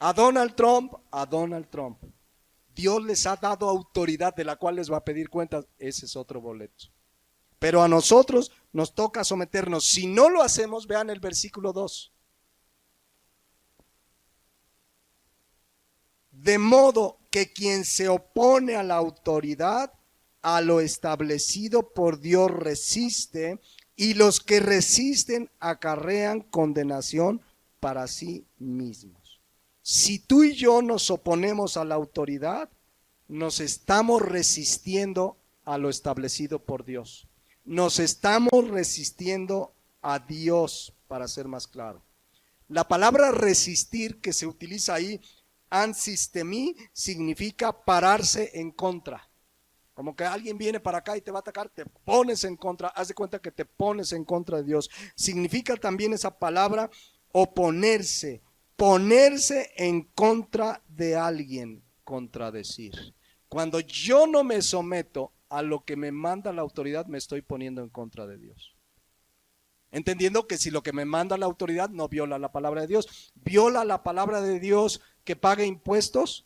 A Donald Trump, Dios les ha dado autoridad de la cual les va a pedir cuentas. Ese es otro boleto. Pero a nosotros nos toca someternos. Si no lo hacemos, vean el versículo 2. De modo que quien se opone a la autoridad, a lo establecido por Dios resiste, y los que resisten acarrean condenación para sí mismos. Si tú y yo nos oponemos a la autoridad, nos estamos resistiendo a lo establecido por Dios. Nos estamos resistiendo a Dios, para ser más claro. La palabra resistir que se utiliza ahí, ansistemi, significa pararse en contra. Como que alguien viene para acá y te va a atacar, te pones en contra, haz de cuenta que te pones en contra de Dios. Significa también esa palabra oponerse, ponerse en contra de alguien, contradecir. Cuando yo no me someto a lo que me manda la autoridad, me estoy poniendo en contra de Dios. Entendiendo que si lo que me manda la autoridad no viola la palabra de Dios, ¿viola la palabra de Dios que pague impuestos?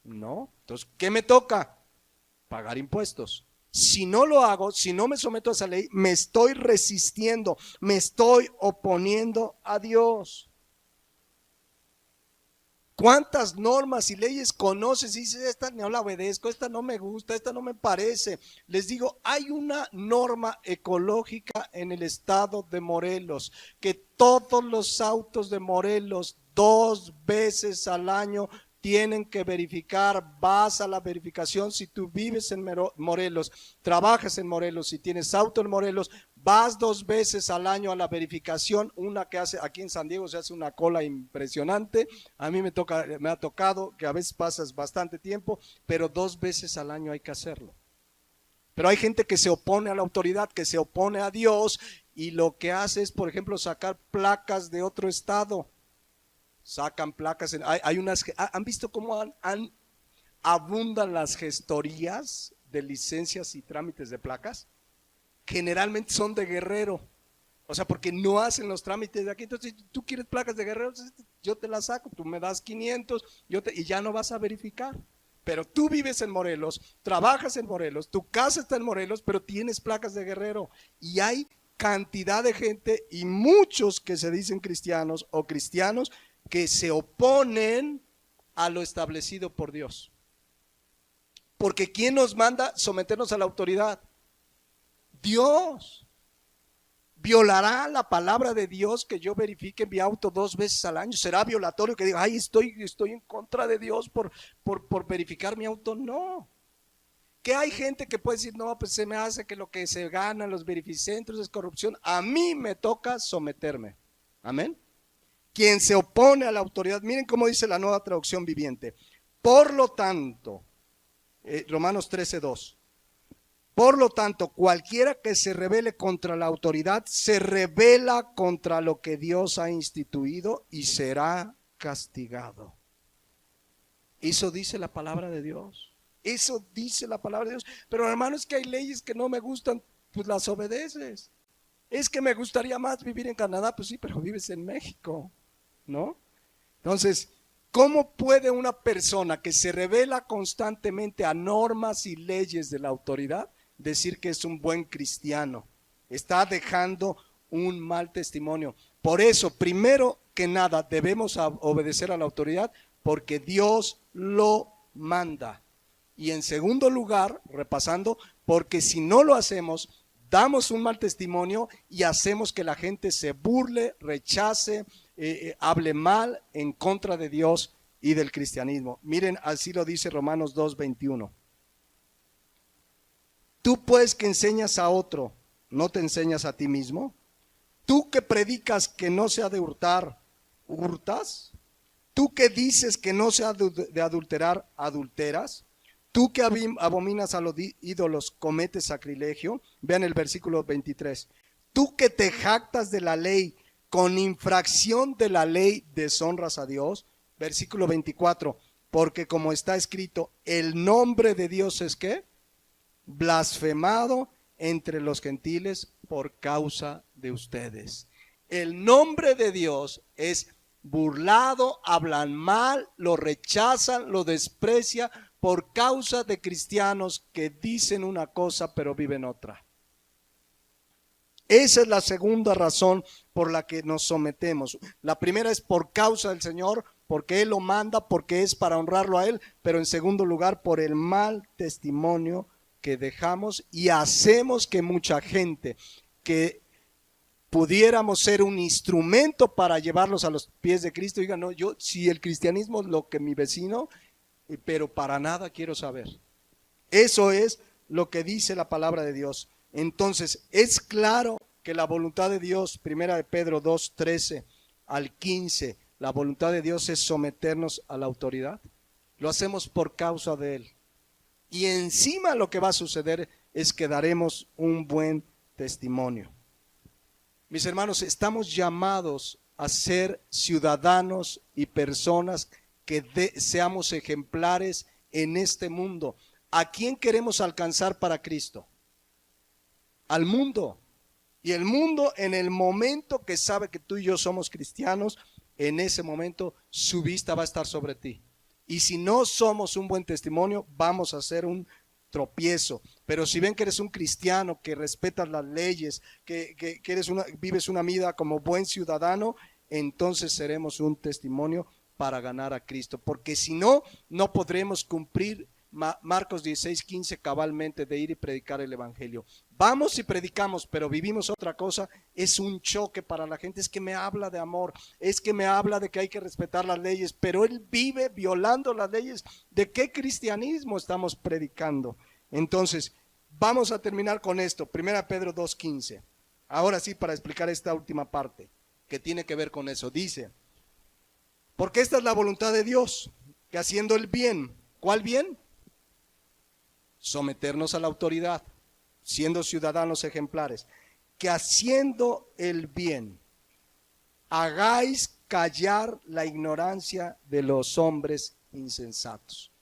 No. Entonces, ¿qué me toca? Pagar impuestos. Si no lo hago, si no me someto a esa ley, me estoy resistiendo, me estoy oponiendo a Dios. ¿Cuántas normas y leyes conoces y dices, esta no la obedezco, esta no me gusta, esta no me parece? Les digo, hay una norma ecológica en el estado de Morelos, que todos los autos de Morelos 2 veces al año tienen que verificar. Vas a la verificación si tú vives en Morelos, trabajas en Morelos, si tienes auto en Morelos, vas 2 veces al año a la verificación. Una que hace aquí en San Diego se hace una cola impresionante. A mí me ha tocado que a veces pasas bastante tiempo, pero 2 veces al año hay que hacerlo. Pero hay gente que se opone a la autoridad, que se opone a Dios, y lo que hace es, por ejemplo, sacar placas de otro estado. Sacan placas, hay unas, ¿han visto cómo abundan las gestorías de licencias y trámites de placas? Generalmente son de Guerrero, o sea, porque no hacen los trámites de aquí. Entonces, si tú quieres placas de Guerrero, yo te las saco, tú me das 500 y ya no vas a verificar. Pero tú vives en Morelos, trabajas en Morelos, tu casa está en Morelos, pero tienes placas de Guerrero, y hay cantidad de gente y muchos que se dicen cristianos o cristianos que se oponen a lo establecido por Dios. Porque ¿quién nos manda someternos a la autoridad? Dios. ¿Violará la palabra de Dios que yo verifique mi auto 2 veces al año? ¿Será violatorio que diga, ay, estoy en contra de Dios por verificar mi auto? No. Que hay gente que puede decir, no, pues se me hace que lo que se gana en los verificentros es corrupción. A mí me toca someterme. Amén. Quien se opone a la autoridad, miren cómo dice la Nueva Traducción Viviente. Por lo tanto, Romanos 13:2. Por lo tanto, cualquiera que se rebele contra la autoridad, se rebela contra lo que Dios ha instituido y será castigado. Eso dice la palabra de Dios. Eso dice la palabra de Dios. Pero hermano, es que hay leyes que no me gustan, pues las obedeces. Es que me gustaría más vivir en Canadá, pues sí, pero vives en México, ¿no? Entonces, ¿cómo puede una persona que se revela constantemente a normas y leyes de la autoridad decir que es un buen cristiano? Está dejando un mal testimonio. Por eso, primero que nada, debemos obedecer a la autoridad porque Dios lo manda. Y en segundo lugar, repasando, porque si no lo hacemos, damos un mal testimonio y hacemos que la gente se burle, rechace, hable mal en contra de Dios y del cristianismo. Miren, así lo dice Romanos 2:21. Tú pues que enseñas a otro, ¿no te enseñas a ti mismo? Tú que predicas que no se ha de hurtar, ¿hurtas? Tú que dices que no se ha de adulterar, ¿adulteras? Tú que abominas a los ídolos, cometes sacrilegio. Vean el versículo 23. Tú que te jactas de la ley, con infracción de la ley deshonras a Dios. Versículo 24. Porque como está escrito, el nombre de Dios es ¿qué? Blasfemado entre los gentiles por causa de ustedes. El nombre de Dios es burlado, hablan mal, lo rechazan, lo desprecian por causa de cristianos que dicen una cosa pero viven otra. Esa es la segunda razón por la que nos sometemos. La primera es por causa del Señor, porque Él lo manda, porque es para honrarlo a Él, pero en segundo lugar por el mal testimonio que dejamos y hacemos que mucha gente que pudiéramos ser un instrumento para llevarlos a los pies de Cristo, digan, no, yo si el cristianismo es lo que mi vecino, pero para nada quiero saber. Eso es lo que dice la palabra de Dios. Entonces, es claro que la voluntad de Dios, primera de Pedro 2, 13 al 15, la voluntad de Dios es someternos a la autoridad. Lo hacemos por causa de Él. Y encima lo que va a suceder es que daremos un buen testimonio. Mis hermanos, estamos llamados a ser ciudadanos y personas que seamos ejemplares en este mundo. ¿A quién queremos alcanzar para Cristo? Al mundo. Y el mundo, en el momento que sabe que tú y yo somos cristianos, en ese momento su vista va a estar sobre ti. Y si no somos un buen testimonio, vamos a ser un tropiezo. Pero si ven que eres un cristiano, que respetas las leyes, que vives una vida como buen ciudadano, entonces seremos un testimonio para ganar a Cristo. Porque si no, no podremos cumplir Marcos 16, 15 cabalmente de ir y predicar el evangelio. Vamos y predicamos, pero vivimos otra cosa, es un choque para la gente. Es que me habla de amor, es que me habla de que hay que respetar las leyes, pero él vive violando las leyes. ¿De qué cristianismo estamos predicando? Entonces, vamos a terminar con esto, 1 Pedro 2, 15. Ahora sí, para explicar esta última parte, que tiene que ver con eso. Dice, porque esta es la voluntad de Dios, que haciendo el bien, ¿cuál bien? Someternos a la autoridad, siendo ciudadanos ejemplares, que haciendo el bien, hagáis callar la ignorancia de los hombres insensatos.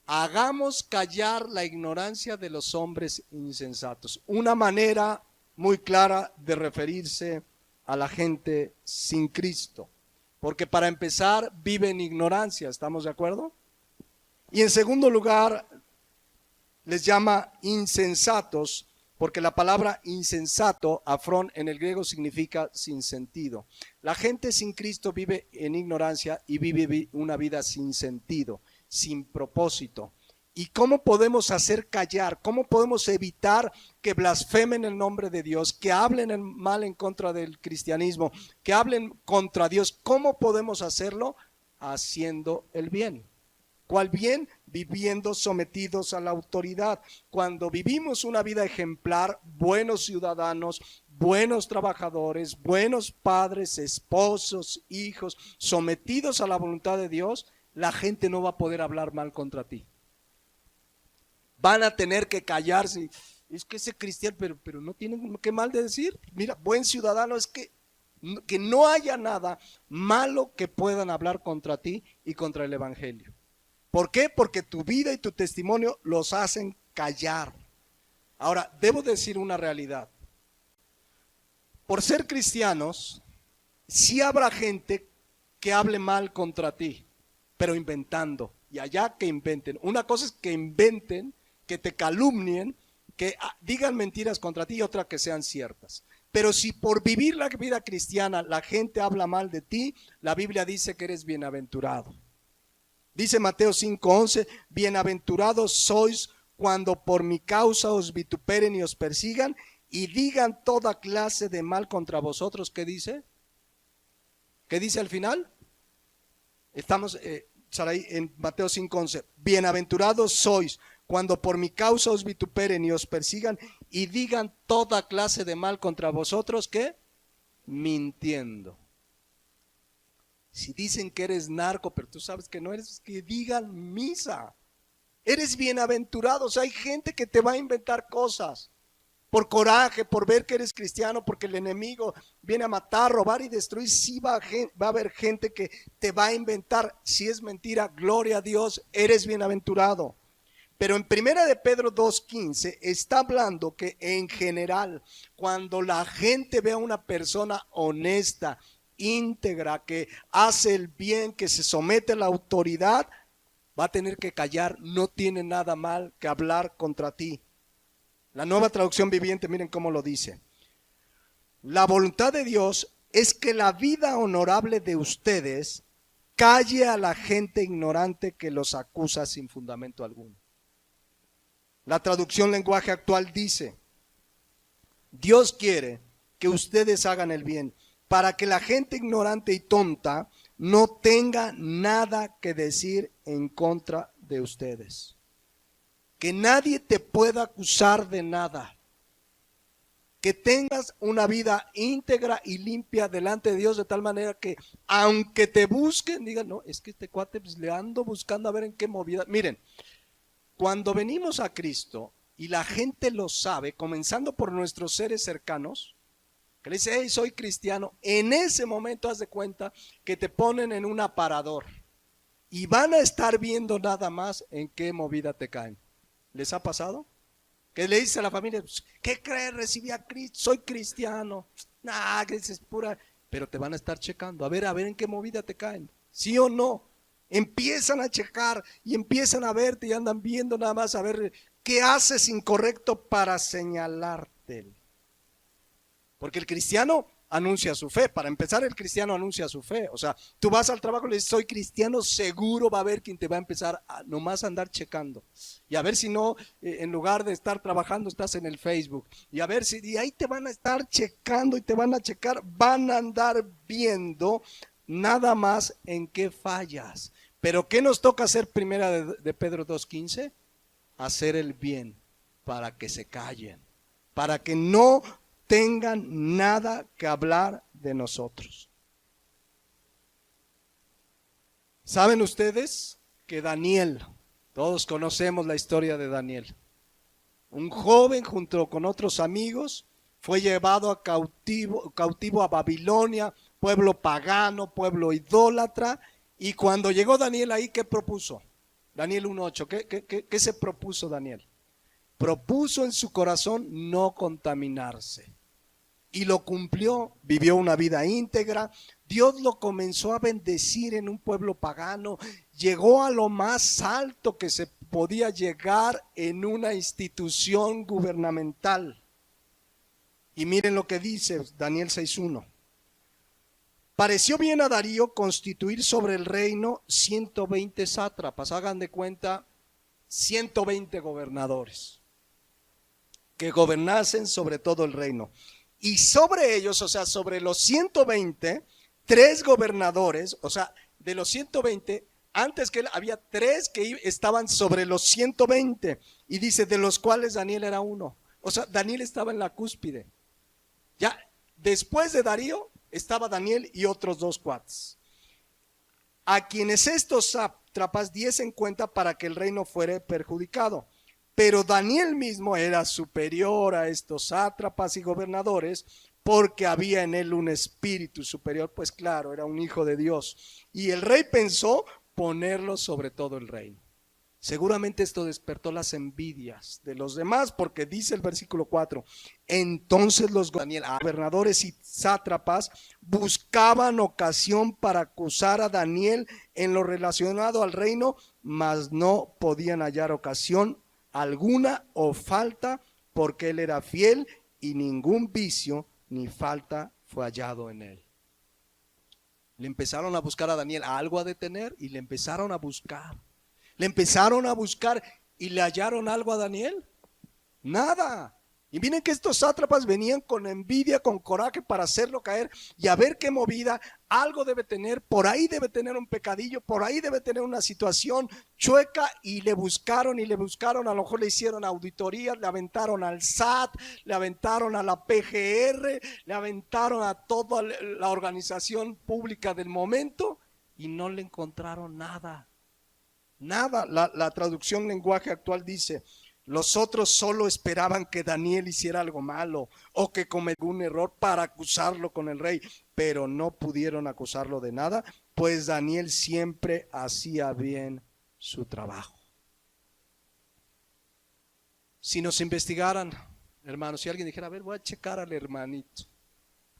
Hagamos callar la ignorancia de los hombres insensatos. Una manera muy clara de referirse a la gente sin Cristo. Porque para empezar, vive en ignorancia, ¿estamos de acuerdo? Y en segundo lugar, les llama insensatos, porque la palabra insensato, afrón, en el griego significa sin sentido. La gente sin Cristo vive en ignorancia y vive una vida sin sentido, sin propósito. ¿Y cómo podemos hacer callar? ¿Cómo podemos evitar que blasfemen el nombre de Dios, que hablen mal en contra del cristianismo, que hablen contra Dios? ¿Cómo podemos hacerlo? Haciendo el bien. ¿Cuál bien? Viviendo sometidos a la autoridad. Cuando vivimos una vida ejemplar, buenos ciudadanos, buenos trabajadores, buenos padres, esposos, hijos, sometidos a la voluntad de Dios, la gente no va a poder hablar mal contra ti. Van a tener que callarse. Es que ese cristiano, pero no tienen qué mal de decir. Mira, buen ciudadano es que no haya nada malo que puedan hablar contra ti y contra el evangelio. ¿Por qué? Porque tu vida y tu testimonio los hacen callar. Ahora, debo decir una realidad. Por ser cristianos, sí habrá gente que hable mal contra ti, pero inventando. Y allá que inventen. Una cosa es que inventen, que te calumnien, que digan mentiras contra ti, y otra que sean ciertas. Pero si por vivir la vida cristiana la gente habla mal de ti, la Biblia dice que eres bienaventurado. Dice Mateo 5:11, bienaventurados sois cuando por mi causa os vituperen y os persigan y digan toda clase de mal contra vosotros. ¿Qué dice? ¿Qué dice al final? Estamos, Sarai, en Mateo 5:11, bienaventurados sois cuando por mi causa os vituperen y os persigan y digan toda clase de mal contra vosotros. ¿Qué? Mintiendo. Si dicen que eres narco, pero tú sabes que no eres, que digan misa. Eres bienaventurado. O sea, hay gente que te va a inventar cosas por coraje, por ver que eres cristiano, porque el enemigo viene a matar, robar y destruir. Sí va a haber gente que te va a inventar. Si es mentira, gloria a Dios, eres bienaventurado. Pero en 1 de Pedro 2:15 está hablando que en general, cuando la gente ve a una persona honesta, íntegra, que hace el bien, que se somete a la autoridad, va a tener que callar, no tiene nada mal que hablar contra ti. La Nueva Traducción Viviente, miren cómo lo dice. La voluntad de Dios es que la vida honorable de ustedes calle a la gente ignorante que los acusa sin fundamento alguno. La traducción lenguaje actual dice: Dios quiere que ustedes hagan el bien para que la gente ignorante y tonta no tenga nada que decir en contra de ustedes. Que nadie te pueda acusar de nada. Que tengas una vida íntegra y limpia delante de Dios, de tal manera que aunque te busquen, digan, no, es que este cuate pues, le ando buscando a ver en qué movida. Miren, cuando venimos a Cristo y la gente lo sabe, comenzando por nuestros seres cercanos, que le dice, hey, soy cristiano, en ese momento haz de cuenta que te ponen en un aparador y van a estar viendo nada más en qué movida te caen. ¿Les ha pasado? Que le dice a la familia, ¿qué crees? Recibí a Cristo, soy cristiano. Nah, que es pura. Pero te van a estar checando, a ver en qué movida te caen. ¿Sí o no? Empiezan a checar y empiezan a verte y andan viendo nada más a ver qué haces incorrecto para señalarte. Porque el cristiano anuncia su fe. Para empezar, el cristiano anuncia su fe. O sea, tú vas al trabajo y le dices, soy cristiano, seguro va a haber quien te va a empezar a nomás andar checando. Y a ver si no, en lugar de estar trabajando, estás en el Facebook. Y a ver si, y ahí te van a estar checando y te van a checar, van a andar viendo nada más en qué fallas. Pero ¿qué nos toca hacer primera de Pedro 2:15? Hacer el bien para que se callen, para que no tengan nada que hablar de nosotros. ¿Saben ustedes que Daniel, todos conocemos la historia de Daniel, un joven junto con otros amigos, fue llevado a cautivo a Babilonia, pueblo pagano, pueblo idólatra, y cuando llegó Daniel ahí, ¿qué propuso? Daniel 1:8, ¿qué se propuso Daniel? Propuso en su corazón no contaminarse. Y lo cumplió, vivió una vida íntegra. Dios lo comenzó a bendecir en un pueblo pagano. Llegó a lo más alto que se podía llegar en una institución gubernamental. Y miren lo que dice Daniel 6:1. Pareció bien a Darío constituir sobre el reino 120 sátrapas. Hagan de cuenta 120 gobernadores que gobernasen sobre todo el reino. Y sobre ellos, o sea, sobre los 120, 3 gobernadores, o sea, de los 120, antes que él había 3 que estaban sobre los 120. Y dice, de los cuales Daniel era uno. O sea, Daniel estaba en la cúspide. Ya, después de Darío, estaba Daniel y otros 2 cuates. A quienes estos sátrapas diesen cuenta para que el reino fuera perjudicado. Pero Daniel mismo era superior a estos sátrapas y gobernadores porque había en él un espíritu superior, pues claro, era un hijo de Dios. Y el rey pensó ponerlo sobre todo el reino. Seguramente esto despertó las envidias de los demás, porque dice el versículo 4, entonces los gobernadores y sátrapas buscaban ocasión para acusar a Daniel en lo relacionado al reino, mas no podían hallar ocasión alguna o falta, porque él era fiel y ningún vicio ni falta fue hallado en él. Le empezaron a buscar a Daniel, algo a detener, y le empezaron a buscar. Le empezaron a buscar y le hallaron algo a Daniel. Nada. Y miren que estos sátrapas venían con envidia, con coraje para hacerlo caer y a ver qué movida, algo debe tener, por ahí debe tener un pecadillo, por ahí debe tener una situación chueca, y le buscaron, a lo mejor le hicieron auditorías, le aventaron al SAT, le aventaron a la PGR, le aventaron a toda la organización pública del momento y no le encontraron nada. Nada. La traducción lenguaje actual dice, los otros solo esperaban que Daniel hiciera algo malo o que cometiera un error para acusarlo con el rey, pero no pudieron acusarlo de nada, pues Daniel siempre hacía bien su trabajo. Si nos investigaran, hermanos, si alguien dijera, a ver, voy a checar al hermanito,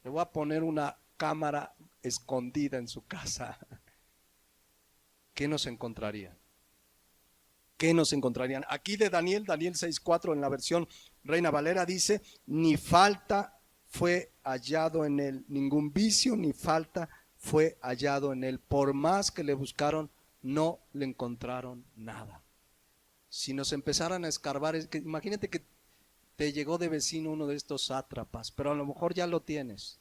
le voy a poner una cámara escondida en su casa, ¿qué nos encontrarían? ¿Qué nos encontrarían? Aquí de Daniel 6:4 en la versión Reina Valera dice, ni falta fue hallado en él, ningún vicio ni falta fue hallado en él. Por más que le buscaron, no le encontraron nada. Si nos empezaran a escarbar, imagínate que te llegó de vecino uno de estos sátrapas, pero a lo mejor ya lo tienes.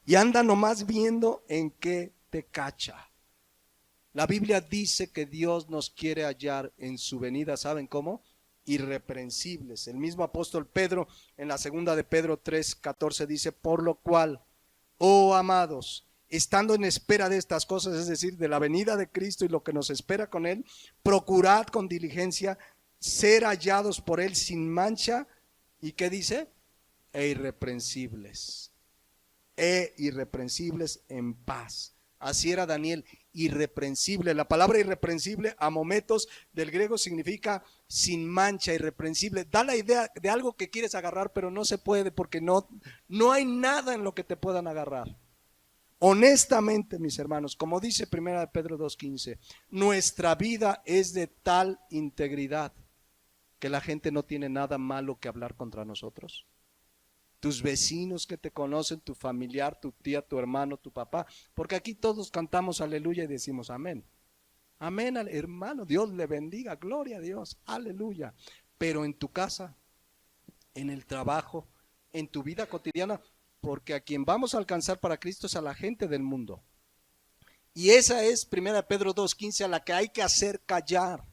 Y anda nomás viendo en qué te cacha. La Biblia dice que Dios nos quiere hallar en su venida, ¿saben cómo? Irreprensibles. El mismo apóstol Pedro en la segunda de Pedro 3:14 dice, por lo cual, oh amados, estando en espera de estas cosas, es decir, de la venida de Cristo y lo que nos espera con Él, procurad con diligencia ser hallados por Él sin mancha, ¿y qué dice? E irreprensibles en paz. Así era Daniel, irreprensible. La palabra irreprensible, amometos, del griego significa sin mancha, irreprensible. Da la idea de algo que quieres agarrar, pero no se puede porque no hay nada en lo que te puedan agarrar. Honestamente, mis hermanos, como dice 1 Pedro 2:15, nuestra vida es de tal integridad que la gente no tiene nada malo que hablar contra nosotros. Tus vecinos que te conocen, tu familiar, tu tía, tu hermano, tu papá, porque aquí todos cantamos aleluya y decimos amén. Amén, hermano, Dios le bendiga, gloria a Dios, aleluya. Pero en tu casa, en el trabajo, en tu vida cotidiana, porque a quien vamos a alcanzar para Cristo es a la gente del mundo. Y esa es 1 Pedro 2:15 a la que hay que hacer callar.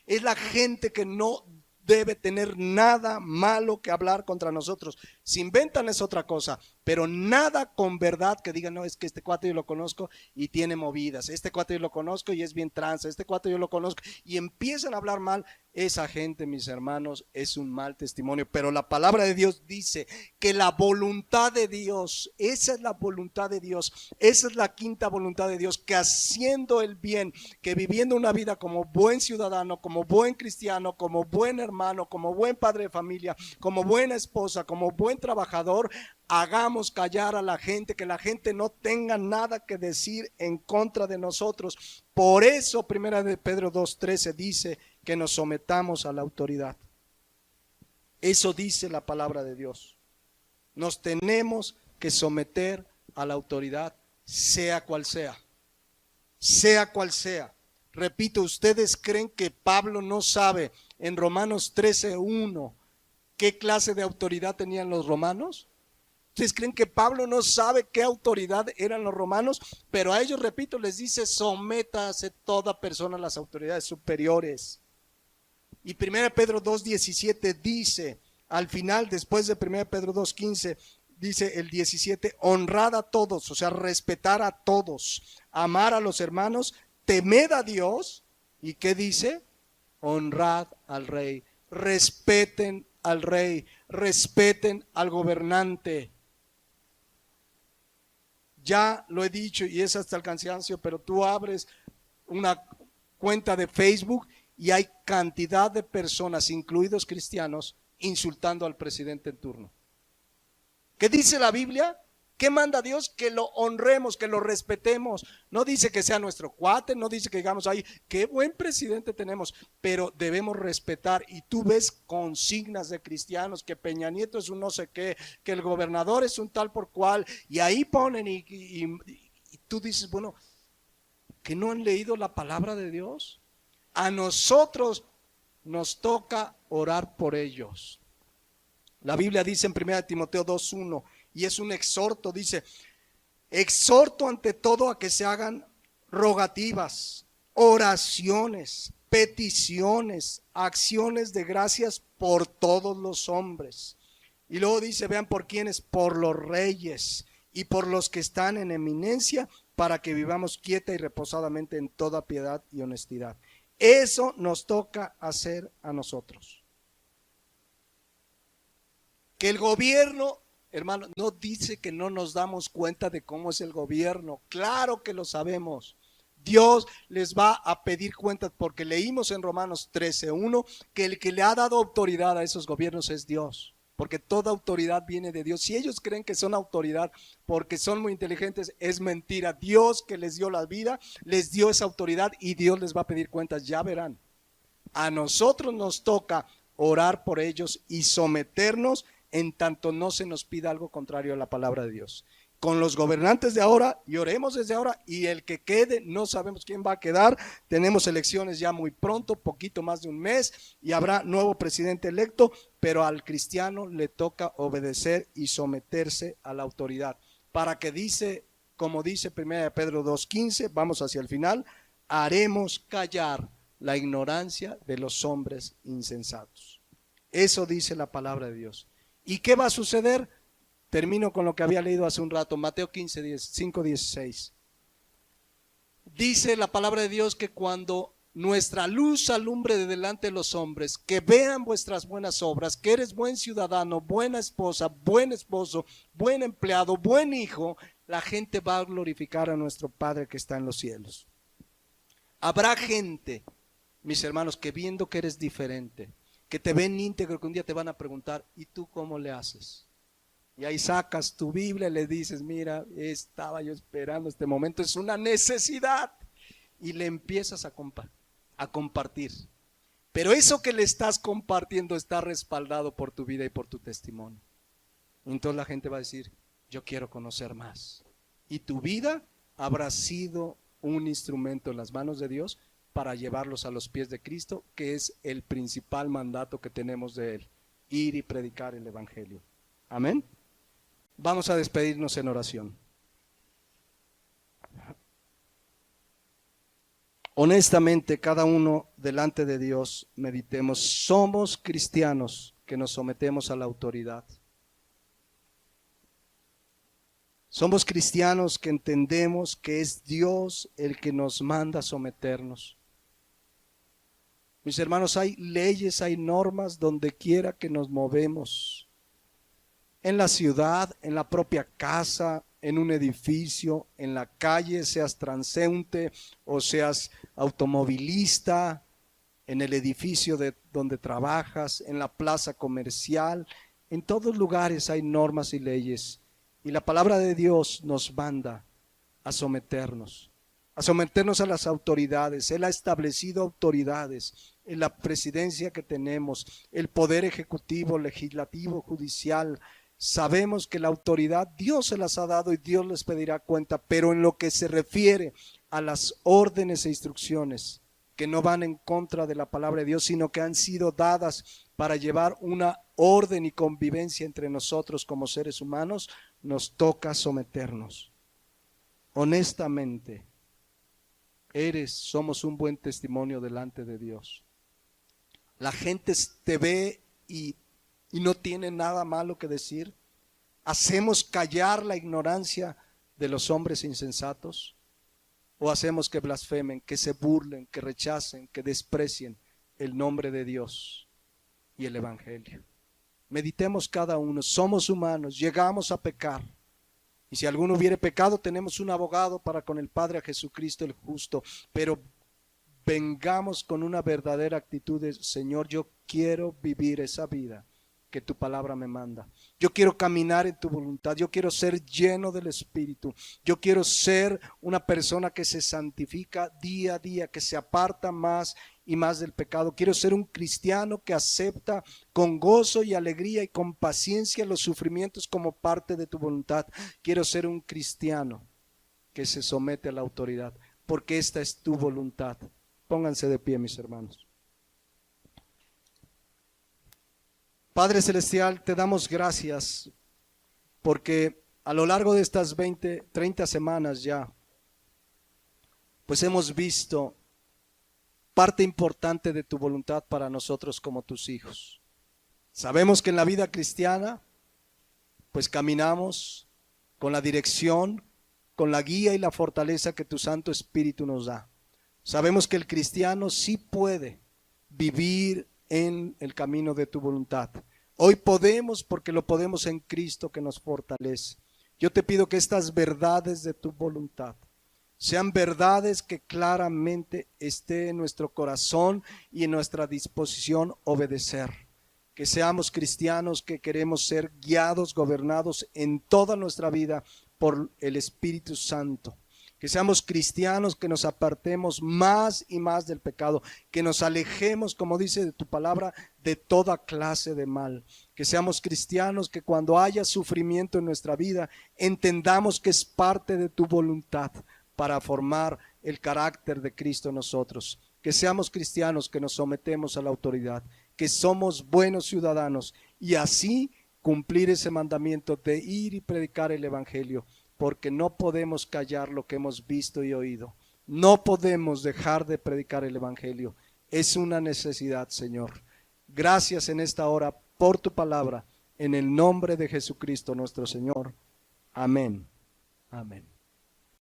Es la gente que no debe tener nada malo que hablar contra nosotros. Si inventan es otra cosa, pero nada con verdad que digan, no, es que este cuate yo lo conozco y tiene movidas, este cuate yo lo conozco y es bien tranza, este cuate yo lo conozco, y empiezan a hablar mal. Esa gente, mis hermanos, es un mal testimonio. Pero la palabra de Dios dice que la voluntad de Dios, esa es la voluntad de Dios, esa es la quinta voluntad de Dios, que haciendo el bien, que viviendo una vida como buen ciudadano, como buen cristiano, como buen hermano, como buen padre de familia, como buena esposa, como buen trabajador, hagamos callar a la gente, que la gente no tenga nada que decir en contra de nosotros. Por eso 1 Pedro 2:13 dice que nos sometamos a la autoridad. Eso dice la palabra de Dios. Nos tenemos que someter a la autoridad, sea cual sea. Sea cual sea. Repito, ¿ustedes creen que Pablo no sabe en Romanos 13:1 qué clase de autoridad tenían los romanos? ¿Ustedes creen que Pablo no sabe qué autoridad eran los romanos? Pero a ellos, repito, les dice, sométase toda persona a las autoridades superiores. Y 1 Pedro 2:17 dice, al final, después de 1 Pedro 2:15, dice el 17, honrad a todos, o sea, respetar a todos, amar a los hermanos, temed a Dios. ¿Y qué dice? Honrad al rey, respeten al rey, respeten al gobernante. Ya lo he dicho y es hasta el cansancio, pero tú abres una cuenta de Facebook y hay cantidad de personas, incluidos cristianos, insultando al presidente en turno. ¿Qué dice la Biblia? ¿Qué manda Dios? Que lo honremos, que lo respetemos. No dice que sea nuestro cuate, no dice que digamos ahí, qué buen presidente tenemos, pero debemos respetar. Y tú ves consignas de cristianos, que Peña Nieto es un no sé qué, que el gobernador es un tal por cual, y ahí ponen y tú dices, bueno, ¿que no han leído la palabra de Dios? A nosotros nos toca orar por ellos. La Biblia dice en 1 Timoteo 2:1, y es un exhorto, dice, exhorto ante todo a que se hagan rogativas, oraciones, peticiones, acciones de gracias por todos los hombres. Y luego dice, vean por quiénes, por los reyes y por los que están en eminencia, para que vivamos quieta y reposadamente en toda piedad y honestidad. Eso nos toca hacer a nosotros. Que el gobierno, hermano, no dice que no nos damos cuenta de cómo es el gobierno. Claro que lo sabemos. Dios les va a pedir cuentas, porque leímos en Romanos 13:1 que el que le ha dado autoridad a esos gobiernos es Dios. porque toda autoridad viene de Dios. Si ellos creen que son autoridad porque son muy inteligentes, es mentira. Dios, que les dio la vida, les dio esa autoridad y Dios les va a pedir cuentas, ya verán. A nosotros nos toca orar por ellos y someternos en tanto no se nos pida algo contrario a la palabra de Dios. Con los gobernantes de ahora, y oremos desde ahora, y el que quede, no sabemos quién va a quedar. Tenemos elecciones ya muy pronto, poquito más de un mes, y habrá nuevo presidente electo, pero al cristiano le toca obedecer y someterse a la autoridad. Para que dice, como dice 1 Pedro 2:15, vamos hacia el final, haremos callar la ignorancia de los hombres insensatos. Eso dice la palabra de Dios. ¿Y qué va a suceder? Termino con lo que había leído hace un rato, Mateo 5:16. Dice la palabra de Dios que cuando nuestra luz alumbre de delante de los hombres, que vean vuestras buenas obras, que eres buen ciudadano, buena esposa, buen esposo, buen empleado, buen hijo, la gente va a glorificar a nuestro Padre que está en los cielos. Habrá gente, mis hermanos, que viendo que eres diferente, que te ven íntegro, que un día te van a preguntar, ¿y tú cómo le haces? Y ahí sacas tu Biblia y le dices, mira, estaba yo esperando este momento, es una necesidad. Y le empiezas a compartir. Pero eso que le estás compartiendo está respaldado por tu vida y por tu testimonio. Entonces la gente va a decir, yo quiero conocer más. Y tu vida habrá sido un instrumento en las manos de Dios para llevarlos a los pies de Cristo, que es el principal mandato que tenemos de Él, ir y predicar el Evangelio. Amén. Vamos a despedirnos en oración. Honestamente, cada uno delante de Dios, meditemos, somos cristianos que nos sometemos a la autoridad. Somos cristianos que entendemos que es Dios el que nos manda a someternos. Mis hermanos, hay leyes, hay normas donde quiera que nos movemos. En la ciudad, en la propia casa, en un edificio, en la calle, seas transeúnte o seas automovilista, en el edificio donde trabajas, en la plaza comercial, en todos lugares hay normas y leyes. Y la palabra de Dios nos manda a someternos a las autoridades. Él ha establecido autoridades en la presidencia que tenemos, el poder ejecutivo, legislativo, judicial. Sabemos que la autoridad Dios se las ha dado y Dios les pedirá cuenta, pero en lo que se refiere a las órdenes e instrucciones que no van en contra de la palabra de Dios, sino que han sido dadas para llevar una orden y convivencia entre nosotros como seres humanos, nos toca someternos. Honestamente, somos un buen testimonio delante de Dios. La gente te ve y no tiene nada malo que decir. ¿Hacemos callar la ignorancia de los hombres insensatos? ¿O hacemos que blasfemen, que se burlen, que rechacen, que desprecien el nombre de Dios y el Evangelio? Meditemos cada uno, somos humanos, llegamos a pecar. Y si alguno hubiere pecado, tenemos un abogado para con el Padre, a Jesucristo el justo. Pero vengamos con una verdadera actitud de, Señor, yo quiero vivir esa vida que tu palabra me manda. Yo quiero caminar en tu voluntad. Yo quiero ser lleno del Espíritu. Yo quiero ser una persona que se santifica día a día, que se aparta más y más del pecado. Quiero ser un cristiano que acepta con gozo y alegría y con paciencia los sufrimientos como parte de tu voluntad. Quiero ser un cristiano que se somete a la autoridad, porque esta es tu voluntad. Pónganse de pie, mis hermanos. Padre Celestial, te damos gracias porque a lo largo de estas 30 semanas ya, pues hemos visto parte importante de tu voluntad para nosotros como tus hijos. Sabemos que en la vida cristiana, pues caminamos con la dirección, con la guía y la fortaleza que tu Santo Espíritu nos da. Sabemos que el cristiano sí puede vivir en el camino de tu voluntad. Hoy podemos porque lo podemos en Cristo que nos fortalece. Yo te pido que estas verdades de tu voluntad sean verdades que claramente esté en nuestro corazón y en nuestra disposición obedecer. que seamos cristianos que queremos ser guiados, gobernados en toda nuestra vida por el Espíritu Santo. Que seamos cristianos que nos apartemos más y más del pecado, que nos alejemos, como dice de tu palabra, de toda clase de mal. Que seamos cristianos que cuando haya sufrimiento en nuestra vida, entendamos que es parte de tu voluntad para formar el carácter de Cristo en nosotros. Que seamos cristianos que nos sometemos a la autoridad, que somos buenos ciudadanos y así cumplir ese mandamiento de ir y predicar el evangelio, porque no podemos callar lo que hemos visto y oído. No podemos dejar de predicar el evangelio. Es una necesidad, Señor. Gracias en esta hora por tu palabra, en el nombre de Jesucristo nuestro Señor. Amén. Amén.